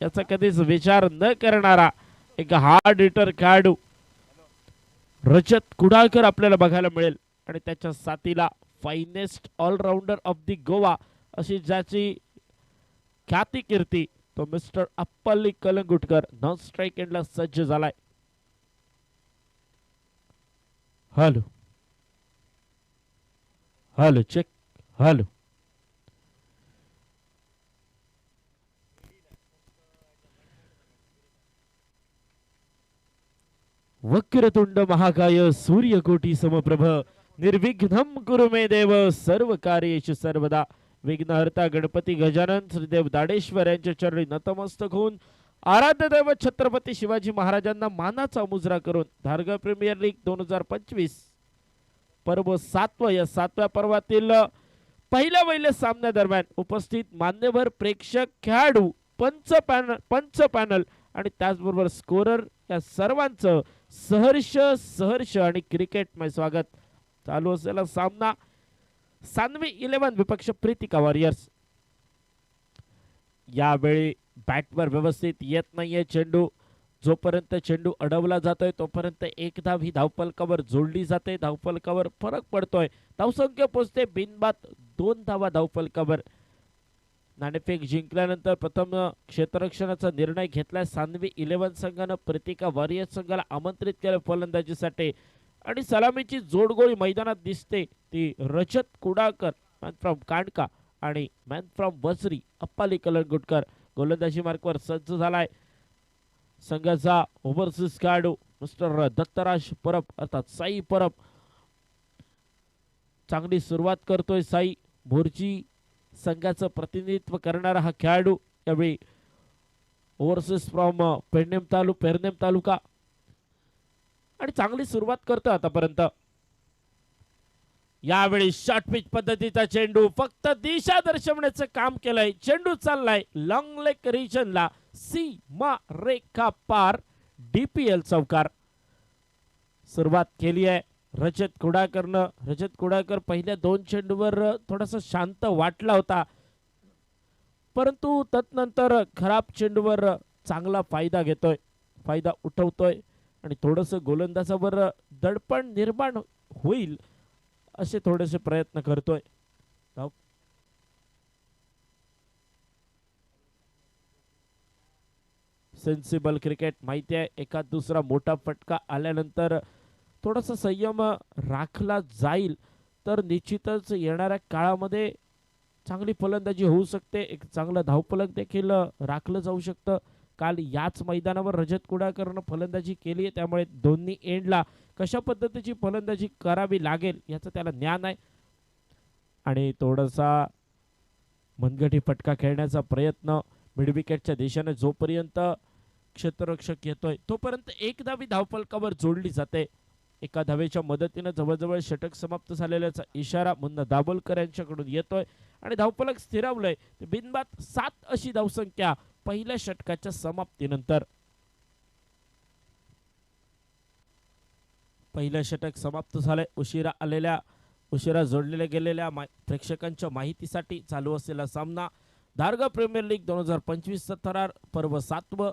याचा कधीच विचार न करणारा एक हार्ड हिटर खेळाडू रजत कुडाळकर आपल्याला बघायला मिळेल आणि त्याच्या साथीला finest allrounder of the Goa अशी ज्याची ख्याती कीर्ती तो Mister Appalli Kalangutkar non strike एंडला सज्ज झालाय. Hello hello check hello. वक्रतुंड महाकाय सूर्यकोटी समप्रभ निर्विघ्नं कुरु मे देव सर्व कार्येषु सर्वदा. विघ्नहर्ता गणपती गजानन श्रीदेव दाडेश्वर यांच्या चरणी नतमस्तक होऊन आराध्य दैवत छत्रपती शिवाजी महाराजांना मानाचा मुजरा करून धारगा प्रीमियर लीग 2025 पर्व 7 या 7व्या पर्वातील पहिल्या वहिल्या सामन्यादरम्यान उपस्थित मान्यवर प्रेक्षक खेळाडू पंच पॅनल आणि त्याचबरोबर स्कोरर या सर्वांचं सहर्ष आणि क्रिकेटमय स्वागत. चालू असलेला सामना सान्वी 11 विपक्ष प्रीतिका वॉरियर्स. यावेळी बॅटवर व्यवस्थित येत नाहीये चेंडू. जोपर्यंत चेंडू अडवला जातोय तोपर्यंत एक धाव ही धावफलकावर जोडली जाते. धावफलकावर फरक पडतोय. धावसंख्या पोहोचते बिनबाद 2 धावा धावफलकावर. नाणेफेक जिंकल्यानंतर प्रथम क्षेत्ररक्षणाचा निर्णय घेतलाय सान्वी 11 संघानं. प्रीतिका वॉरियर्स संघाला आमंत्रित केलं फलंदाजीसाठी आणि सलामीची जोडगोळी मैदानात दिसते ती रजत कुडाळकर मॅन फ्रॉम कांडका आणि मॅन फ्रॉम वसरी अप्पाली कलंगुटकर गोलंदाजी मार्कवर सज्ज झालाय. संघाचा ओव्हरसीज खेळाडू मिस्टर दत्तराज परब अर्थात साई परब. चांगली सुरुवात करतोय साई. भोरची संघाचं प्रतिनिधित्व करणारा हा खेळाडू यावेळी ओव्हरसीज फ्रॉम पेरनेम तालुका आणि चांगली सुरुवात करतोय आतापर्यंत. यावेळी शॉर्ट पिच पद्धतीचा चेंडू फक्त दिशा दर्शवण्याचं काम केलंय. चेंडू चाललाय लॉंग लेग रिजनला सीमा रेखा पार DPL चौकार. सुरुवात केली आहे रजत कुडाळकरनं. रजत कुडाळकर पहिल्या 2 चेंडूवर थोडासा शांत वाटला होता परंतु तदनंतर खराब चेंडूवर चांगला फायदा घेतोय, फायदा उठवतोय आणि थोडंसं गोलंदाजावर दडपण निर्माण होईल असे थोडेसे प्रयत्न करतोय. सेन्सिबल क्रिकेट माहिती आहे. एका दुसरा मोठा फटका आल्यानंतर थोडासा संयम राखला जाईल तर निश्चितच येणाऱ्या काळामध्ये चांगली फलंदाजी होऊ शकते. एक चांगला धावफलक देखील राखलं जाऊ शकतं. काल याच मैदानावर रजत कुडाळकरनं फलंदाजी केली आहे त्यामुळे दोन्ही एंडला कशा पद्धतीची फलंदाजी करावी लागेल याचं त्याला ज्ञान आहे आणि थोडासा मनगटी फटका खेळण्याचा प्रयत्न मिडविकेटच्या दिशेने जोपर्यंत क्षेत्ररक्षक येतोय तोपर्यंत एक धावी धावफलकावर जोडली जाते. एका धावेच्या मदतीने जवळजवळ षटक समाप्त झालेल्याचा इशारा मुन्ना दाभोलकर यांच्याकडून येतोय आणि धावफलक स्थिरावलंय. बिनबाद 7 अशी धावसंख्या पहिल्या षटकाच्या समाप्तीनंतर. पहिलं षटक समाप्त झालंय. उशिरा जोडलेल्या गेलेल्या प्रेक्षकांच्या माहितीसाठी चालू असलेला सामना धारगा प्रीमियर लीग 2025 थरार पर्व 7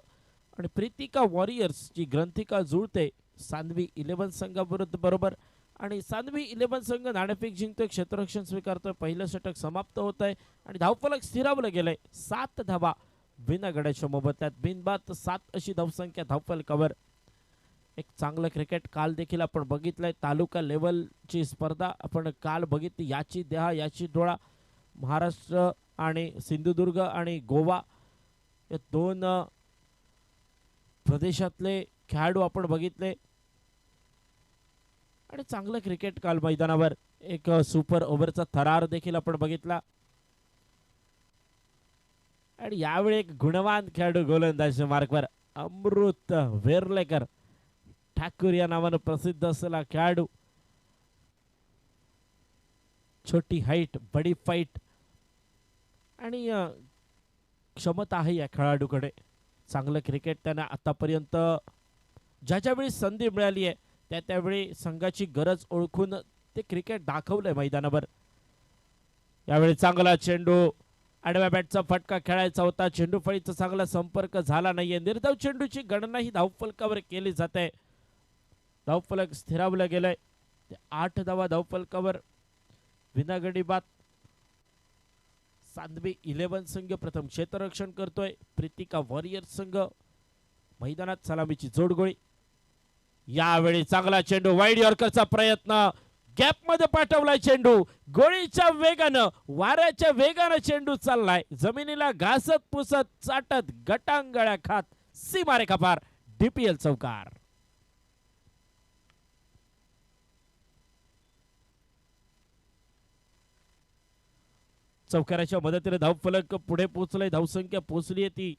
आणि प्रीतिका वॉरियर्स ची ग्रंथिका जुळते सान्वी 11 संघाविरुद्ध बरोबर आणि सान्वी 11 संघ नाणेफेक जिंकतोय, क्षेत्ररक्षण स्वीकारतोय. पहिलं षटक समाप्त होत आहे आणि धावफलक स्थिरावलं गेलंय. 7 धावा बिना गड्याच्या मोबदल्यात. बिनबाद 7 अशी धावसंख्या धावफलकावर. एक चांगलं क्रिकेट काल देखील आपण बघितलंय. तालुका लेवलची स्पर्धा आपण काल बघितली. याची देहा याची डोळा. महाराष्ट्र आणि सिंधुदुर्ग आणि गोवा या 2 प्रदेशातले खेळाडू आपण बघितले आणि चांगलं क्रिकेट काल मैदानावर. एक सुपर ओव्हरचा थरार देखील आपण बघितला आणि यावेळी एक गुणवान खेळाडू गोलंदाज मार्कवर अमृत वेर्लेकर ठाकूर या नावानं प्रसिद्ध असलेला खेळाडू. छोटी हाईट बडी फाईट आणि क्षमता आहे या खेळाडूकडे. चांगलं क्रिकेट त्याने आतापर्यंत ज्या वेळी संधी मिळाली आहे त्यावेळी संघाची गरज ओळखून ते क्रिकेट दाखवलंय मैदानावर. यावेळी चांगला चेंडू आडव्या बॅटचा फटका खेळायचा होता. चेंडू फळीचा चांगला संपर्क झाला नाहीये. निर्धाव चेंडूची गणना ही धावफलकावर केली जाते. धावफलक स्थिरावलं गेलंय. 8 धावा धावफलकावर. विनागडी बाद. सांदवी 11 संघ प्रथम क्षेत्ररक्षण करतोय. प्रीतिका वॉरियर संघ मैदानात सलामीची जोडगोळी. यावेळी चांगला चेंडू. वाईड यॉर्करचा प्रयत्न. गॅप मध्ये पाठवलाय चेंडू. गोळीच्या वेगानं वाऱ्याच्या वेगानं चेंडू चाललाय. जमिनीला घासत पुसत चाटत गटांगळ्या खात सीमारेखा पार. डीपीएल चौकार. चौकाराच्या मदतीने धावफलक पुढे पोहोचलंय. धावसंख्या पोहोचली आहे ती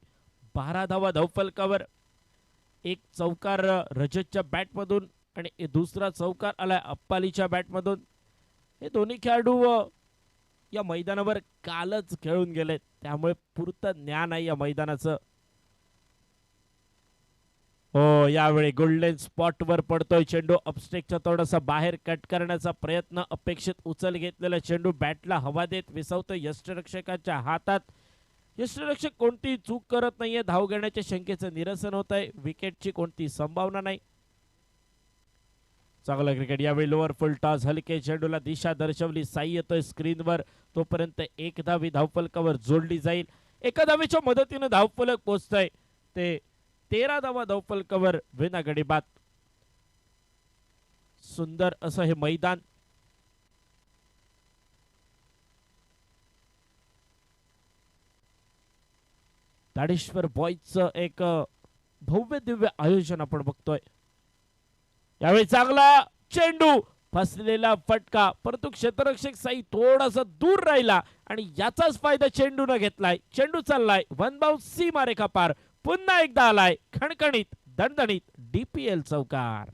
12 धावा धावफलकावर. एक चौकार रजतच्या बॅटमधून आणि दुसरा चौकार आलाय अप्पालीच्या बॅटमधून. हे दोन्ही खेळाडू या मैदानावर कालच खेळून गेले, त्यामुळे पुरतं ज्ञान आहे या मैदानाचं. हो, यावेळी गोल्डन स्पॉट वर पडतोय चेंडू. अपस्टेकचा थोडासा बाहेर कट करण्याचा प्रयत्न. अपेक्षित उचल घेतलेला चेंडू बॅटला हवा देत विसावतोय यष्टिरक्षकाच्या हातात. यष्टिरक्षक कोणतीही चूक करत नाहीये. धाव घेण्याच्या शंकेचं निरसन होत आहे. विकेटची कोणती संभावना नाही. चांगला क्रिकेट. यावेळी लोअर फुल टॉस. हलके चेंडूला दिशा दर्शवली. साई येतोय स्क्रीनवर. तोपर्यंत एक धावी धावफलकावर जोडली जाईल. एका धावीच्या मदतीने धावफलक पोहोचतंय ते 13 धावा धावफलकावर. विनागडी बाद. सुंदर असं हे मैदान. दाडेश्वर बॉयजचं एक भव्य दिव्य आयोजन आपण बघतोय. यावेळी चांगला चेंडू. फसलेला फटका, परंतु क्षेत्ररक्षक साई थोडासा दूर राहिला आणि याचाच फायदा चेंडूने घेतलाय. चेंडू चाललाय वन बाउंस सीमारेखा पार. पुन्हा एकदा आलाय खणखणीत दणदणीत डीपीएल चौकार.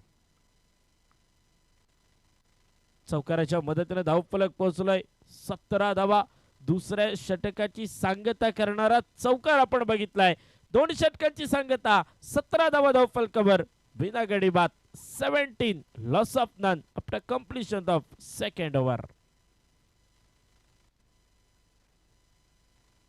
चौकाराच्या मदतीने धावफलक पोहोचलोय. 17 धावा. दुसऱ्या षटकाची सांगता करणारा चौकार आपण बघितलाय. 2 षटकांची सांगता. 17 धावा धावफलकावर. विनागडी बाद. 17 loss of none after completion of second over.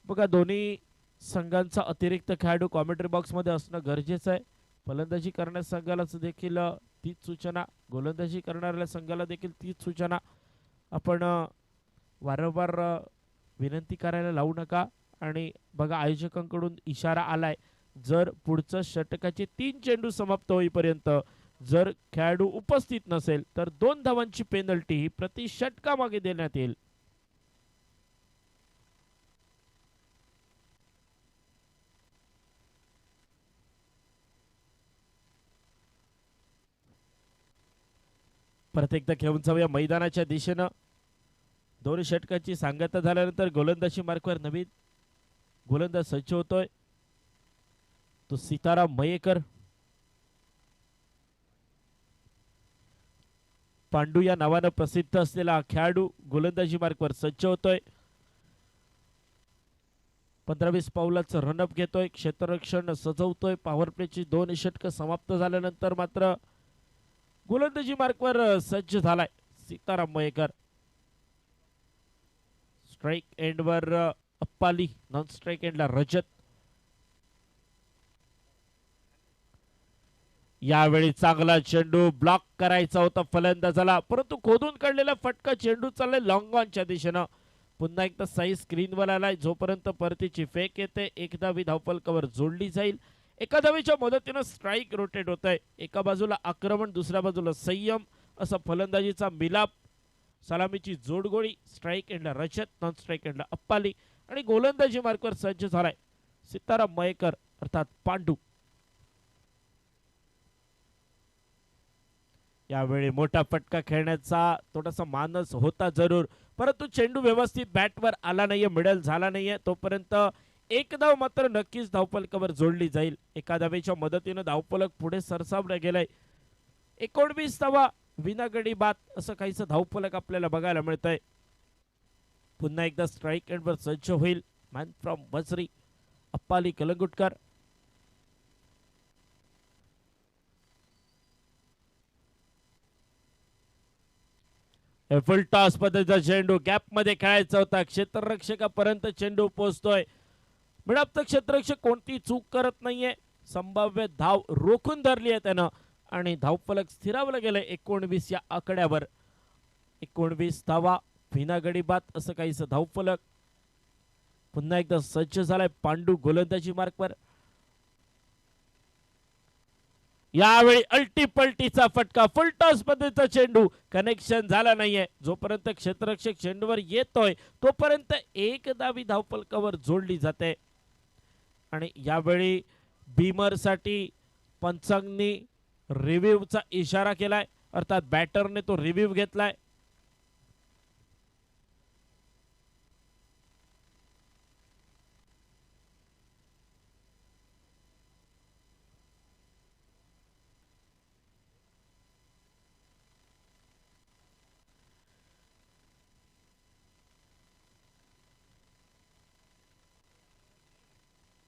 बघा, दोन्ही संघांचा अतिरिक्त खेळाडू कॉमेंट्री बॉक्स मध्ये असणं गरजेचं आहे. फलंदाजी करणाऱ्या संघाला देखील तीच सूचना, गोलंदाजी करणाऱ्या संघाला देखील तीच सूचना. आपण वारंवार विनंती करायला लावू नका. आणि बघा, आयोजकांकडून इशारा आलाय, जर पुढचं षटकाचे 3 चेंडू समाप्त होईपर्यंत जर खेळाडू उपस्थित नसेल तर 2 धावांची पेनल्टी ही प्रति षटकामागे देण्यात येईल. परत एकदा घेऊन जाऊया मैदानाच्या दिशेनं. 2 षटकाची सांगता झाल्यानंतर गोलंदाजी मार्कवर नवीन गोलंदाज सज्ज होतोय. तो सीताराम मयेकर. पांडू या नावानं प्रसिद्ध असलेला खेळाडू गोलंदाजी मार्कवर सज्ज होतोय. 15-20 पावलाचं रनअप घेतोय. क्षेत्ररक्षण सजवतोय. पॉवर प्लेची 2 षटक समाप्त झाल्यानंतर मात्र गोलंदाजी मार्कवर सज्ज झालाय सीताराम मयेकर. स्ट्राइक एंडवर अप्पाली. नॉन स्ट्राइक एंडला रजत. यावेळी चांगला चेंडू. ब्लॉक करायचा होता फलंदाजाला, परंतु खोदून काढलेला फटका. चेंडू चाललाय लॉंग ऑनच्या दिशेनं. पुन्हा एकदा साई स्क्रीनवर आलाय. जोपर्यंत परतीची फेक येते, एक धावी धावफलकावर जोडली जाईल. एका धावीच्या मदतीने स्ट्राइक रोटेट होत आहे. एका बाजूला आक्रमण, दुसऱ्या बाजूला संयम असा फलंदाजीचा मिलाप. सलामीची जोडगोळी. स्ट्राइक एंडला रजत, नॉन स्ट्राइक एंडला अप्पाली आणि गोलंदाजी मार्कवर सज्ज झालाय सीताराम मयेकर अर्थात पांडू. यावेळी मोठा फटका खेळण्याचा थोडासा मानस होता जरूर, परंतु चेंडू व्यवस्थित बॅटवर आला नाहीये, मिडल झाला नाहीये. तोपर्यंत एक धाव मात्र नक्कीच धावफलकावर जोडली जाईल. एका धावेच्या मदतीने धावफलक पुढे सरसावलं गेलंय. 19 धावा. विनागडी बाद असं काहीसं धावफलक आपल्याला बघायला मिळतंय. पुन्हा एकदा स्ट्राइक एंडवर सज्ज होईल man from वजरी अप्पाली Calangutkar. Full toss पद्धतीचा चेंडू गॅप मध्ये खेळायचा होता, क्षेत्ररक्षकापर्यंत चेंडू पोहोचतोय. मिळापतं क्षेत्ररक्षक कोणती चूक करत नाहीये, संभाव्य धाव रोखून धरली आहे त्यानं आणि धावफलक स्थिरावलं गेलंय 19 या आकड्यावर. 19 धावा विना गडी बाद असं काहीसं धावफलक. पुन्हा एकदा सज्ज झालाय पांडू गोलंदाजी मार्कवर. यावेळी अल्टी पलटीचा फटका, फुल टॉस पद्धतीचा चेंडू कनेक्शन झाला नाहीये. जोपर्यंत क्षेत्ररक्षक चेंडूवर येतोय तोपर्यंत एक धावी धावफलकावर जोडली जाते. आणि यावेळी बीमर साठी पंचांनी रिव्ह्यूचा इशारा केलाय, अर्थात बॅटरने तो रिव्ह्यू घेतलाय.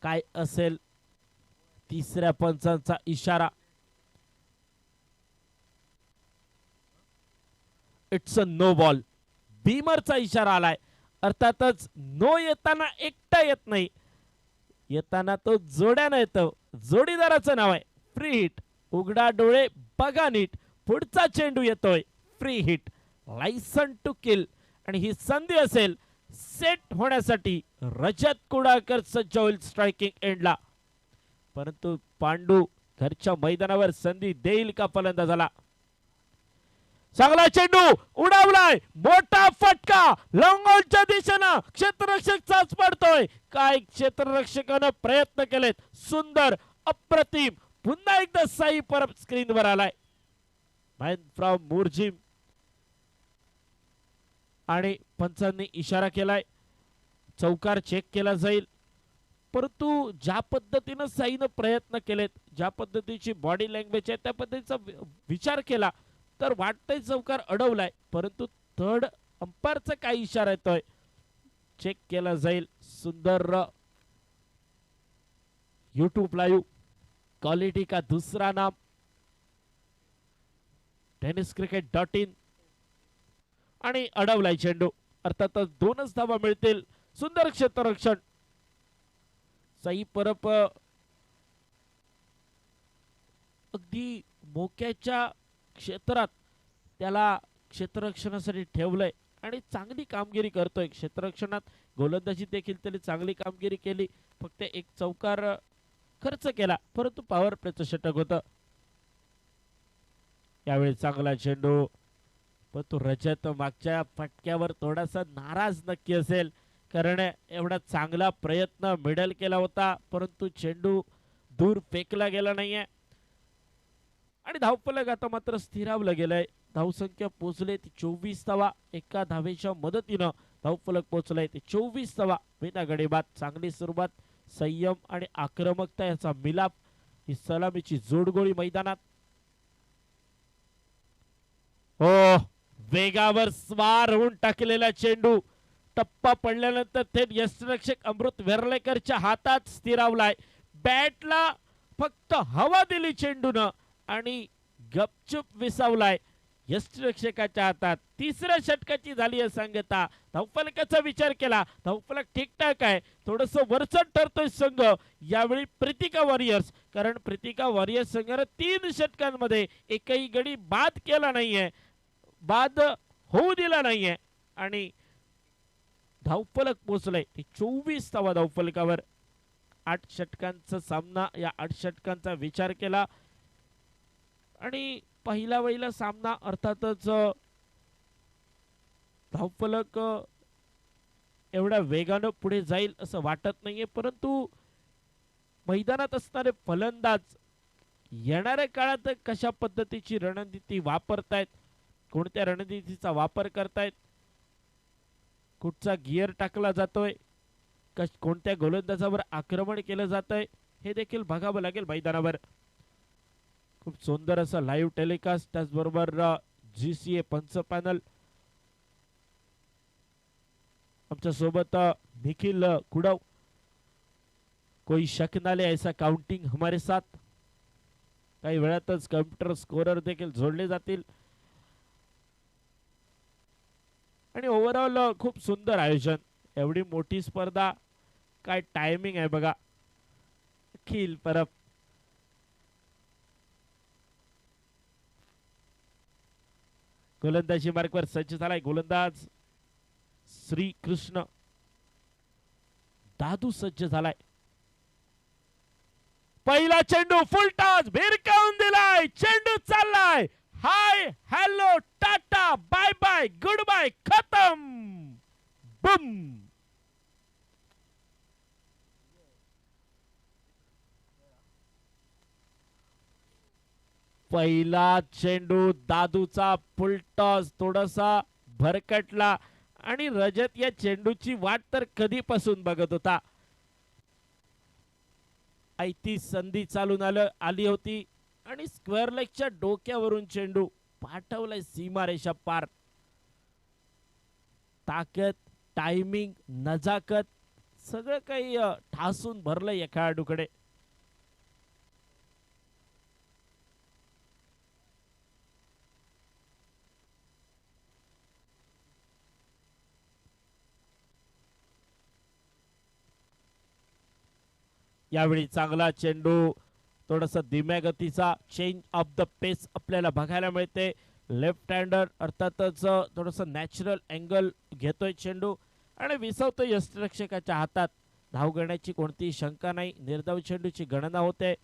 काय असेल तिसऱ्या पंचांचा इशारा? It's a no ball. बीमरचा इशारा आलाय. अर्थातच नो येताना एकटा येत नाही, येताना तो जोड्यानं येतो. जोडीदाराचं नाव आहे फ्री हिट. उघडा डोळे बघा नीट, पुढचा चेंडू येतोय free hit, license to kill. आणि ही संधी असेल सेट होण्यासाठी. रजत कुडाळकर सज्ज होईल स्ट्रायकिंग एंडला, परंतु पांडू घरच्या मैदानावर संधी देईल का फलंदाजाला? चांगला चेंडू उडावलाय, मोठा फटका लॉंगॉनच्या दिशेनं. क्षेत्ररक्षक चाच पडतोय. काय क्षेत्ररक्षकानं प्रयत्न केलेत, सुंदर अप्रतिम. पुन्हा एकदा साई परब स्क्रीनवर आलाय. Man from Morjim. आणि पंचांनी इशारा केलाय, चौकार चेक केला जाईल. परंतु ज्या पद्धतीनं साईनं प्रयत्न केलेत, ज्या पद्धतीची बॉडी लँग्वेज आहे त्या पद्धतीचा विचार केला तर वाटतंय चौकार अडवलाय. परंतु थर्ड अंपायरचा काय इशारा येतोय, चेक केला जाईल. सुंदर यूट्यूब लाईव्ह क्वालिटी का दूसरा नाम tenniscricket.in. आणि अडवलाय चेंडू. अर्थातच 2च धावा मिळतील. सुंदर क्षेत्ररक्षण. साई परब अगदी मोक्याच्या क्षेत्रात त्याला क्षेत्ररक्षणासाठी ठेवलंय आणि चांगली कामगिरी करतोय. क्षेत्ररक्षणात गोलंदाजी देखील त्याने चांगली कामगिरी केली. फक्त एक चौकार खर्च केला, परंतु पॉवर प्लेचं षटक होतं. यावेळी चांगला चेंडू, पण तो रजत मागच्या फटक्यावर थोडासा नाराज नक्की असेल, कारण एवढा चांगला प्रयत्न मिडल केला होता परंतु चेंडू दूर फेकला गेला नाहीये. आणि धावफलक आता मात्र स्थिरावलं गेलंय. धावसंख्या पोहोचले ती 24 धावा. एका धावेच्या मदतीनं धावफलक पोहोचलाय ते 24 धावा विना गडीबाद. चांगली सुरुवात, संयम आणि आक्रमकता याचा मिलाप, ही सलामीची जोडगोळी मैदानात. हो, वेगावर स्वार होऊन टाकलेला चेंडू टप्पा पडल्यानंतर थेट यष्टिरक्षक अमृत वेर्लेकरच्या हातात स्थिरावलाय. बॅटला फक्त हवा दिली चेंडूनं आणि गपचूप विसावलाय यष्टिरक्षकाच्या हातात. तिसऱ्या षटकाची झाली आहे सांगता. धावफलकाचा विचार केला, धावफलक ठीकठाक आहे. थोडस वरचढ ठरतोय संघ यावेळी प्रीतिका वॉरियर्स, कारण प्रीतिका वॉरियर्स संघाने 3 षटकांमध्ये एकही गडी बाद केला नाहीये, बाद होऊ दिला नाहीये. आणि धावफलक पोहोचलंय 24 धावा धावफलकावर. 8 षटकांचा सामना, या 8 षटकांचा विचार केला आणि पहिला सामना अर्थातच धावफलक एवढ्या वेगानं पुढे जाईल असं वाटत नाहीये. परंतु मैदानात असणारे फलंदाज येणाऱ्या काळात कशा पद्धतीची रणनीती वापरतायत, कोणत्या रणनीतीचा वापर करतायत, कुठचा गिअर टाकला जातोय, कोणत्या गोलंदाजावर आक्रमण केलं जातंय, हे देखील बघावं लागेल मैदानावर. खूप सुंदर असं लाईव्ह टेलिकास्ट, त्याचबरोबर GCA पंच पॅनल. आमच्या सोबत निखिल कुडव. कोई शक ना ले ऐसा काउंटिंग हमारे साथ. काही वेळातच कम्प्युटर स्कोरर देखील जोडले जातील. आणि ओव्हरऑल खूप सुंदर आयोजन. एवढी मोठी स्पर्धा, काय टायमिंग आहे बघा. अखिल परब गोलंदाजी मार्कवर सज्ज झालाय. गोलंदाज श्रीकृष्ण दादू सज्ज झालाय. पहिला चेंडू फुलटॉस भिरकावून दिलाय. चेंडू चाललाय. Hi hello ta ta bye bye good bye खतम. बम. पहिला चेंडू दादूचा फुलटॉस थोडासा भरकटला आणि रजत या चेंडूची वाट तर कधीपासून बघत होता. ऐती संधी चालून आली होती आणि स्क्वेअर लेगच्या डोक्यावरून चेंडू पाठवलाय सीमारेषा पार. ताकद, टायमिंग, नजाकत सगळं काही ठासून भरलंय या खेळाडूकडे. यावेळी चांगला चेंडू, थोडासा धीम्या गतीचा चेंज ऑफ द पेस आपल्याला बघायला मिळते. लेफ्ट हँडर अर्थातच थोडस नॅचरल अँगल घेतोय चेंडू आणि विसवतोय यष्टिरक्षकाच्या हातात. धाव घेण्याची कोणतीही शंका नाही. निर्धाव चेंडूची गणना होते.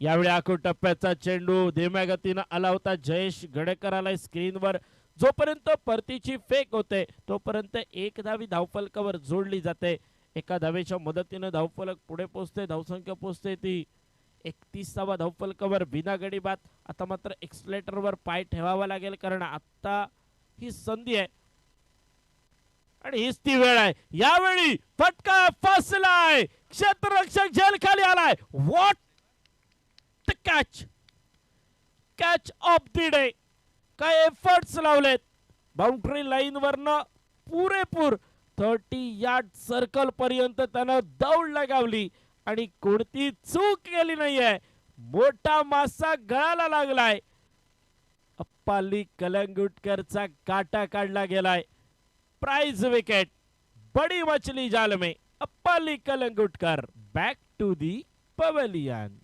यावेळी आखूड टप्प्याचा चेंडू धीम्या गतीनं आला होता. जयेश गडेकर आलाय स्क्रीनवर. जोपर्यंत परतीची फेक होते तोपर्यंत एक धावी धावफलकावर जोडली जाते. एका धावेच्या मदतीने धावफलक पुढे पोहोचते. धावसंख्या पोहोचते ती 31वा धावफलकावर बिना गडी बाद. आता मात्र एक्सलेटरवर पाय ठेवावा लागेल कारण आता ही संधी आहे आणि हीच ती वेळ आहे. यावेळी फटका फसलाय. क्षेत्ररक्षक झेल खाली आलाय. What catch. Catch of the day. काय एफर्ट्स लावलेत. बाउंड्री लाईन वरनं पुरेपूर 30 यार्ड सर्कल पर्यंत त्यानं दौड लगावली आणि कोणती चूक केली नाहीये. मोठा मासा गळाला लागलाय. अप्पाली कलंगुटकरचा काटा काढला गेलाय. Prize wicket. बड़ी मछली जाल में. Appali Kalangutkar back to the pavilion.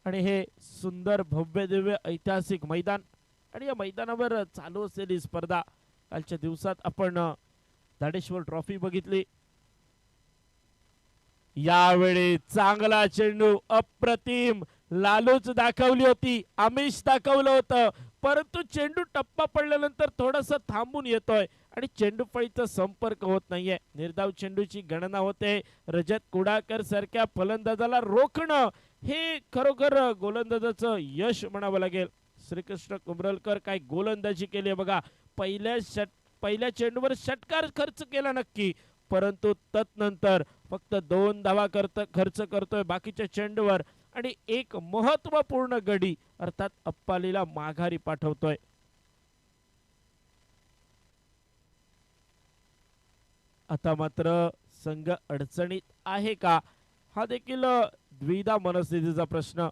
आणि हे सुंदर भव्य दिव्य ऐतिहासिक मैदान आणि या मैदानावर चालू असलेली स्पर्धा. कालच्या दिवसात आपण दाडेश्वर ट्रॉफी बघितली. यावेळी चांगला चेंडू, अप्रतिम लालूच दाखवली होती, आमिष दाखवलं होतं, परंतु चेंडू टप्पा पडल्यानंतर थोडासा थांबून येतोय आणि चेंडू फळीचा संपर्क होत नाहीये. निर्धाव चेंडूची गणना होते. रजत कुडाकर सारख्या फलंदाजाला रोखणं हे खरोखर गोलंदाजाचं यश म्हणावं लागेल. श्रीकृष्ण कुंबरलकर काय गोलंदाजी केली बघा. पहिल्या चेंडूवर षटकार खर्च केला नक्की, परंतु तत्नंतर फक्त 2 धावा खर्च करतोय बाकीच्या चेंडूवर आणि एक महत्वपूर्ण गडी अर्थात अप्पालीला माघारी पाठवतोय. आता मात्र संघ अडचणीत आहे का, हा देखील द्विधा मनस्थितीचा प्रश्न.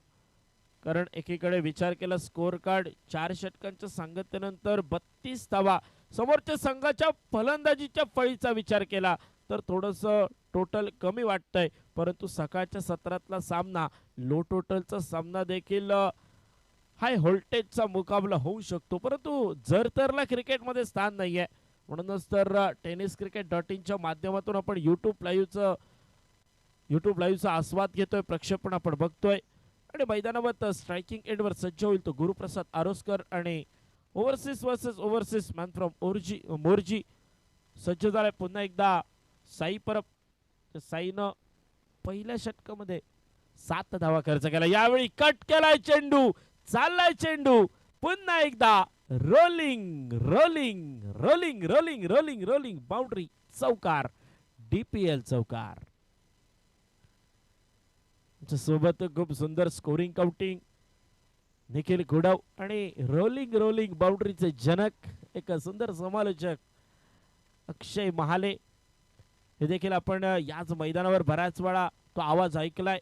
कारण एकीकडे विचार केला स्कोर कार्ड 4 षटकांच्या सांगतेनंतर 32 धावा, समोरच्या संघाच्या फलंदाजीच्या फळीचा विचार केला तर थोडस टोटल कमी वाटतंय. परंतु सकाळच्या सत्रातला सामना लो टोटलचा सामना देखील हाय व्होल्टेजचा मुकाबला होऊ शकतो. परंतु जर तरला क्रिकेटमध्ये स्थान नाहीये, म्हणूनच तर टेनिस क्रिकेट .inच्या माध्यमातून आपण यूट्यूब लाईव्हचा आस्वाद घेतोय, प्रक्षेपण आपण बघतोय. आणि मैदानावर स्ट्रायकिंग एंडवर सज्ज होईल तो गुरुप्रसाद आरोस्कर आणि overseas versus overseas man from Morjim सज्ज झालाय पुन्हा एकदा साई परब. साईनं पहिल्या षटकामध्ये 7 धावा खर्च केला. यावेळी कट केलाय चेंडू, चाललाय चेंडू पुन्हा एकदा rolling rolling rolling rolling rolling rolling boundary, चौकार, DPL चौकार. सोबत खूप सुंदर स्कोरिंग काउंटिंग निखिल गुडव आणि रोलिंग रोलिंग बाउंड्रीचे जनक एक सुंदर समालोचक अक्षय महाले. हे देखील आपण याच मैदानावर बऱ्याच वेळा तो आवाज ऐकलाय.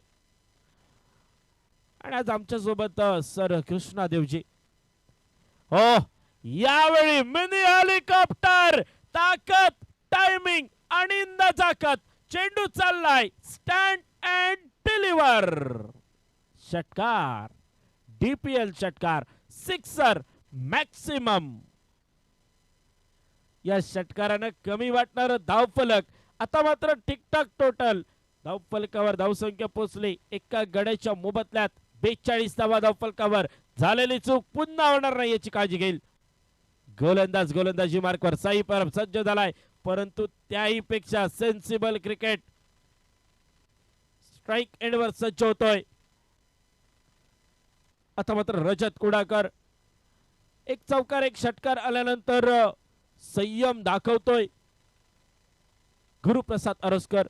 आणि आज आमच्या सोबत सर कृष्णा देवजी. हो, यावेळी मिनी हेलिकॉप्टर, ताकद, टायमिंग आणि नजाकत. चेंडू चाललाय, स्टँड अँड डिलिव्हर. षटकार, DPL षटकार, सिक्सर मॅक्सिमम. या षटकारानं कमी वाटणार धावफलक. आता मात्र ठीकठाक टोटल धावफलकावर धावसंख्या पोहोचली एका गड्याच्या मोबदल्यात 42 धावा धावफलकावर. झालेली चूक पुन्हा होणार नाही याची काळजी घेईल गोलंदाजी मार्कवर साई परब सज्ज झालाय. परंतु त्याही पेक्षा सेन्सिबल क्रिकेट स्ट्राइक एंडवर सज्ज होतोय. आता मात्र रजत कुडाकर एक चौकार एक षटकार आल्यानंतर संयम दाखवतोय. गुरुप्रसाद आरोस्कर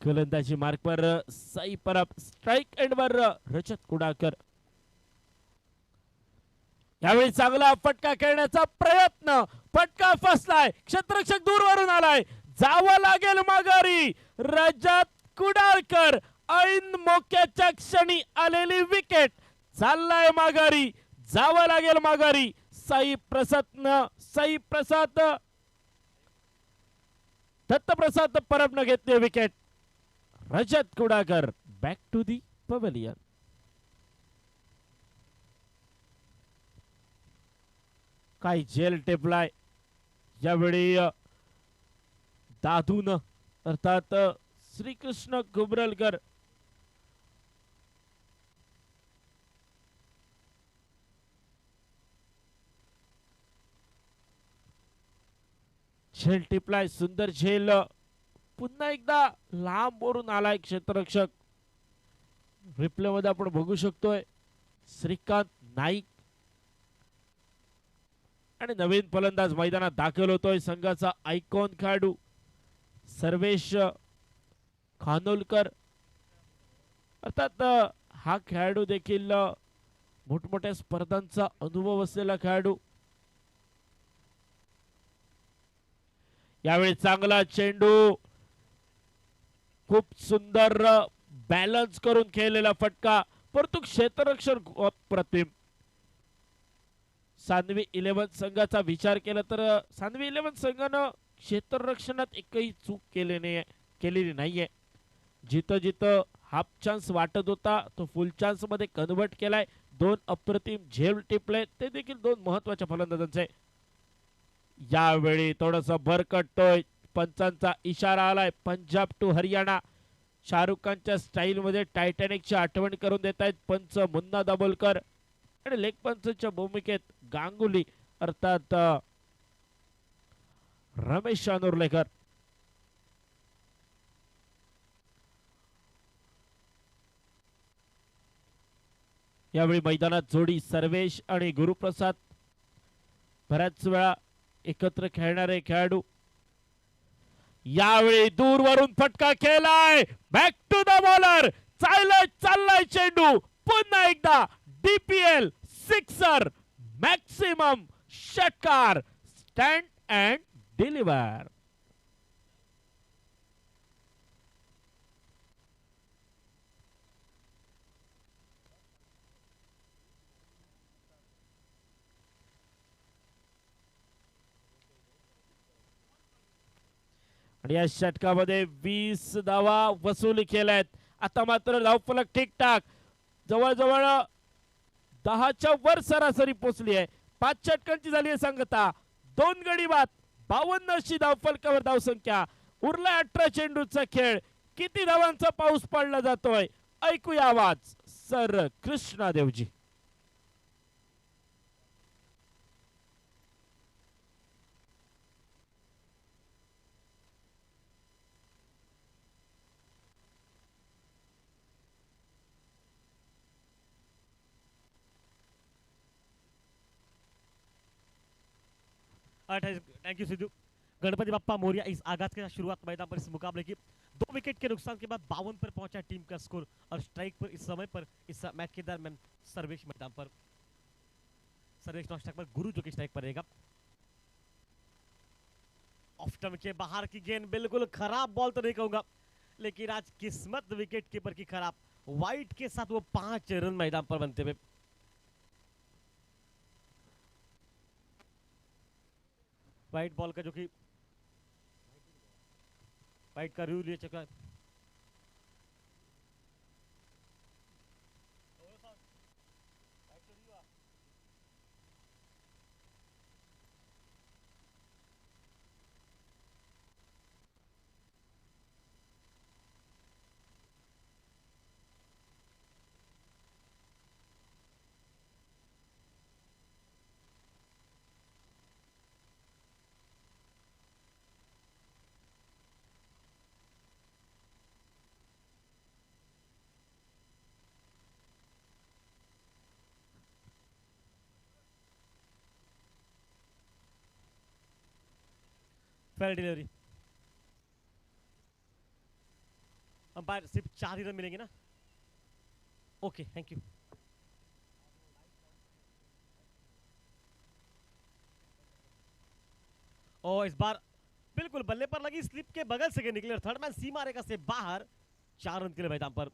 गोलंदाजी मार्कवर साई परब, स्ट्राइक एंडवर रजत कुडाकर. यावेळी चांगला फटका खेळण्याचा प्रयत्न, फटका फसलाय, क्षेत्ररक्षक दूरवरून आलाय, जावं लागेल माघारी. रजत कुडाळकर ऐन मोक्याच्या क्षणी आलेली विकेट, चाललाय माघारी, जावं लागेल माघारी. साई प्रसाद दत्तप्रसाद परबनं घेतली wicket. Rajat Kudalkar back to the pavilion. काय जेल टेपलाय यावेळी दादून अर्थात श्रीकृष्ण कुबरलकर. झेल टिपलाय, सुंदर झेल. पुन्हा एकदा लांबवरून आलाय क्षेत्ररक्षक. रिप्ले मध्ये आपण बघू शकतोय श्रीकांत नाईक. आणि नवीन फलंदाज मैदानात दाखल होतोय संघाचा आयकॉन खेळाडू सर्वेश खानोलकर. अर्थात हा खेळाडू देखील मोठमोठ्या स्पर्धांचा अनुभव असलेला खेळाडू. यावेळी चांगला चेंडू, खूप सुंदर बॅलन्स करून खेळलेला फटका, परंतु क्षेत्ररक्षण अप्रतिम. सानवी 11 संघाचा विचार केला तर सानवी 11 संघानं क्षेत्ररक्षणात एकही चूक केलेली नाहीये. जिथं जिथं हाफ चान्स वाटत होता तो फुल चान्स मध्ये कन्वर्ट केलाय. 2 अप्रतिम झेल टिपले, ते देखील 2 महत्वाच्या फलंदाजांचे. यावेळी थोडस भरकटतोय, पंचांचा इशारा आलाय. पंजाब टू हरियाणा, शाहरुख खानच्या स्टाईल मध्ये टायटॅनिकची आठवण करून देत आहेत पंच मुन्ना दाभोलकर. आणि लेग पंचच्या भूमिकेत गांगुली अर्थात रमेश शानूरलेकर. यावेळी मैदानात जोडी सर्वेश आणि गुरुप्रसाद. बऱ्याच वेळा एकत्र खेळणारे खेळाडू. यावेळी दूरवरून फटका खेळलाय. Back to the bowler. चाललाय चेंडू. पुन्हा एकदा DPL सिक्सर. मॅक्सिमम षटकार. Stand and deliver. आणि या षटकामध्ये 20 धावा वसूल केल्यात. आता मात्र धावफलक ठीकठाक जवळजवळ 10च्या वर सरासरी पोहोचली आहे. 5 षटकांची झाली आहे सांगता. 2 गडी बाद. 52 अशी धावफलकावर धावसंख्या. उरला 18 चेंडूचा खेळ. किती धावांचा पाऊस पडला जातोय ऐकूया आवाज sir Krishnadevji. Thank you Sidhu. Ganpati Bappa Morya. इस आगाज के साथ शुरुआत मैदान पर इस मुकाबले की 2 विकेट के नुकसान के बाद 52 पर पहुंचा टीम का स्कोर और स्ट्राइक पर इस समय पर इस मैच के दरमियान सर्वेश मैदान पर. सर्वेश नॉस्टैक पर गुरु जो कि स्ट्राइक पर रहेगा. ऑफ टर्म के बाहर की गेंद. बिल्कुल खराब बॉल तो नहीं कहूंगा लेकिन आज किस्मत विकेट कीपर की खराब. वाइट के साथ वो 5 रन मैदान पर बनते हुए. वाइट बॉल का जो कि वाइट का रिव्यू ले चुका है. Fair delivery. अंपायर सिर्फ 4 ही रन मिलेंगे ना. Okay thank you. और इस बार बिल्कुल बल्ले पर लगी स्लिप के बगल से निकले. थर्ड मैन सीमा रेखा से बाहर. 4 रन के लिए मैदान पर.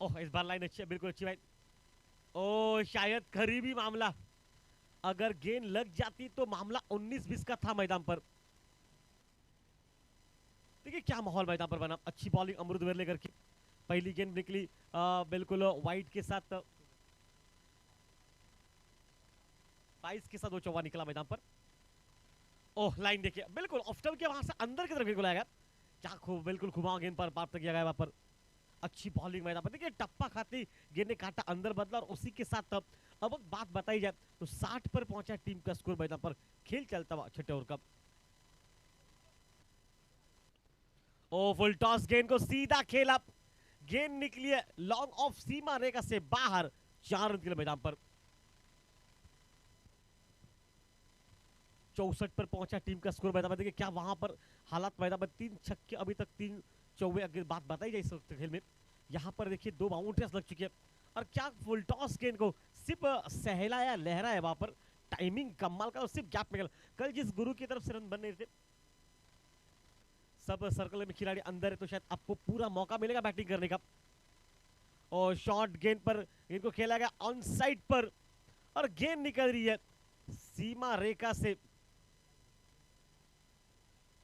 ओह इस बार लाइन अच्छी है. बिल्कुल अच्छी भाई. ओ शायद करीबी मामला. अगर गेंद लग जाती तो मामला 19-20 का था मैदान पर. देखिए क्या माहौल मैदान पर बना. अच्छी बॉलिंग अमरुद वेरलेकर की. पहली गेंद निकली बिल्कुल वाइट के साथ. 22 के साथ वो चौवा निकला मैदान पर. ओह लाइन देखिए बिल्कुल ऑफ टर्न के वहां से अंदर की तरफ बिल्कुल आएगा. क्या खूब बिल्कुल घुमा गेंद पर प्राप्त किया गया वहां पर. अच्छी बॉलिंग मैदान पर. देखिए टप्पा खाती गेंद ने काटा अंदर बदला और उसी के साथ अब बात बताई जाए तो 60 पर पहुंचा टीम का स्कोर मैदान पर. खेल चलता हुआ छठे ओवर का. ओ फुल टॉस. गेंद को सीधा खेला. गेंद निकली है लॉन्ग ऑफ सीमा रेखा से बाहर. 4 रन के लिए मैदान पर. 64 पर पहुंचा टीम का स्कोर मैदान पर. देखिए क्या वहां पर हालात मैदान पर. 3 छक्के अभी तक 3 चौवे. अगर बात बताई जाए इस वक्त खेल में यहां पर देखिए 2 बाउंड्रीज लग चुकी है और क्या फुल टॉस गेंद को सिर्फ सहलाया लहराया वहां पर. टाइमिंग कमाल का और सिर्फ गैप में. कल जिस गुरु की तरफ से रन बन रहे थे सब सर्कल में खिलाड़ी अंदर है तो शायद आपको पूरा मौका मिलेगा बैटिंग करने का. और शॉर्ट गेंद पर इनको खेला गया ऑन साइड पर और गेंद निकल रही है सीमा रेखा से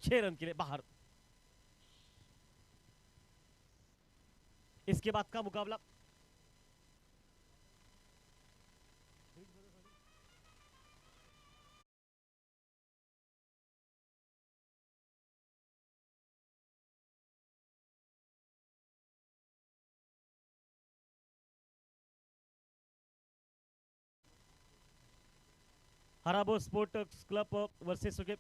6 रन के लिए बाहर. इसके बाद का मुकाबला हराबो स्पोर्ट क्लब वर्सेस ओके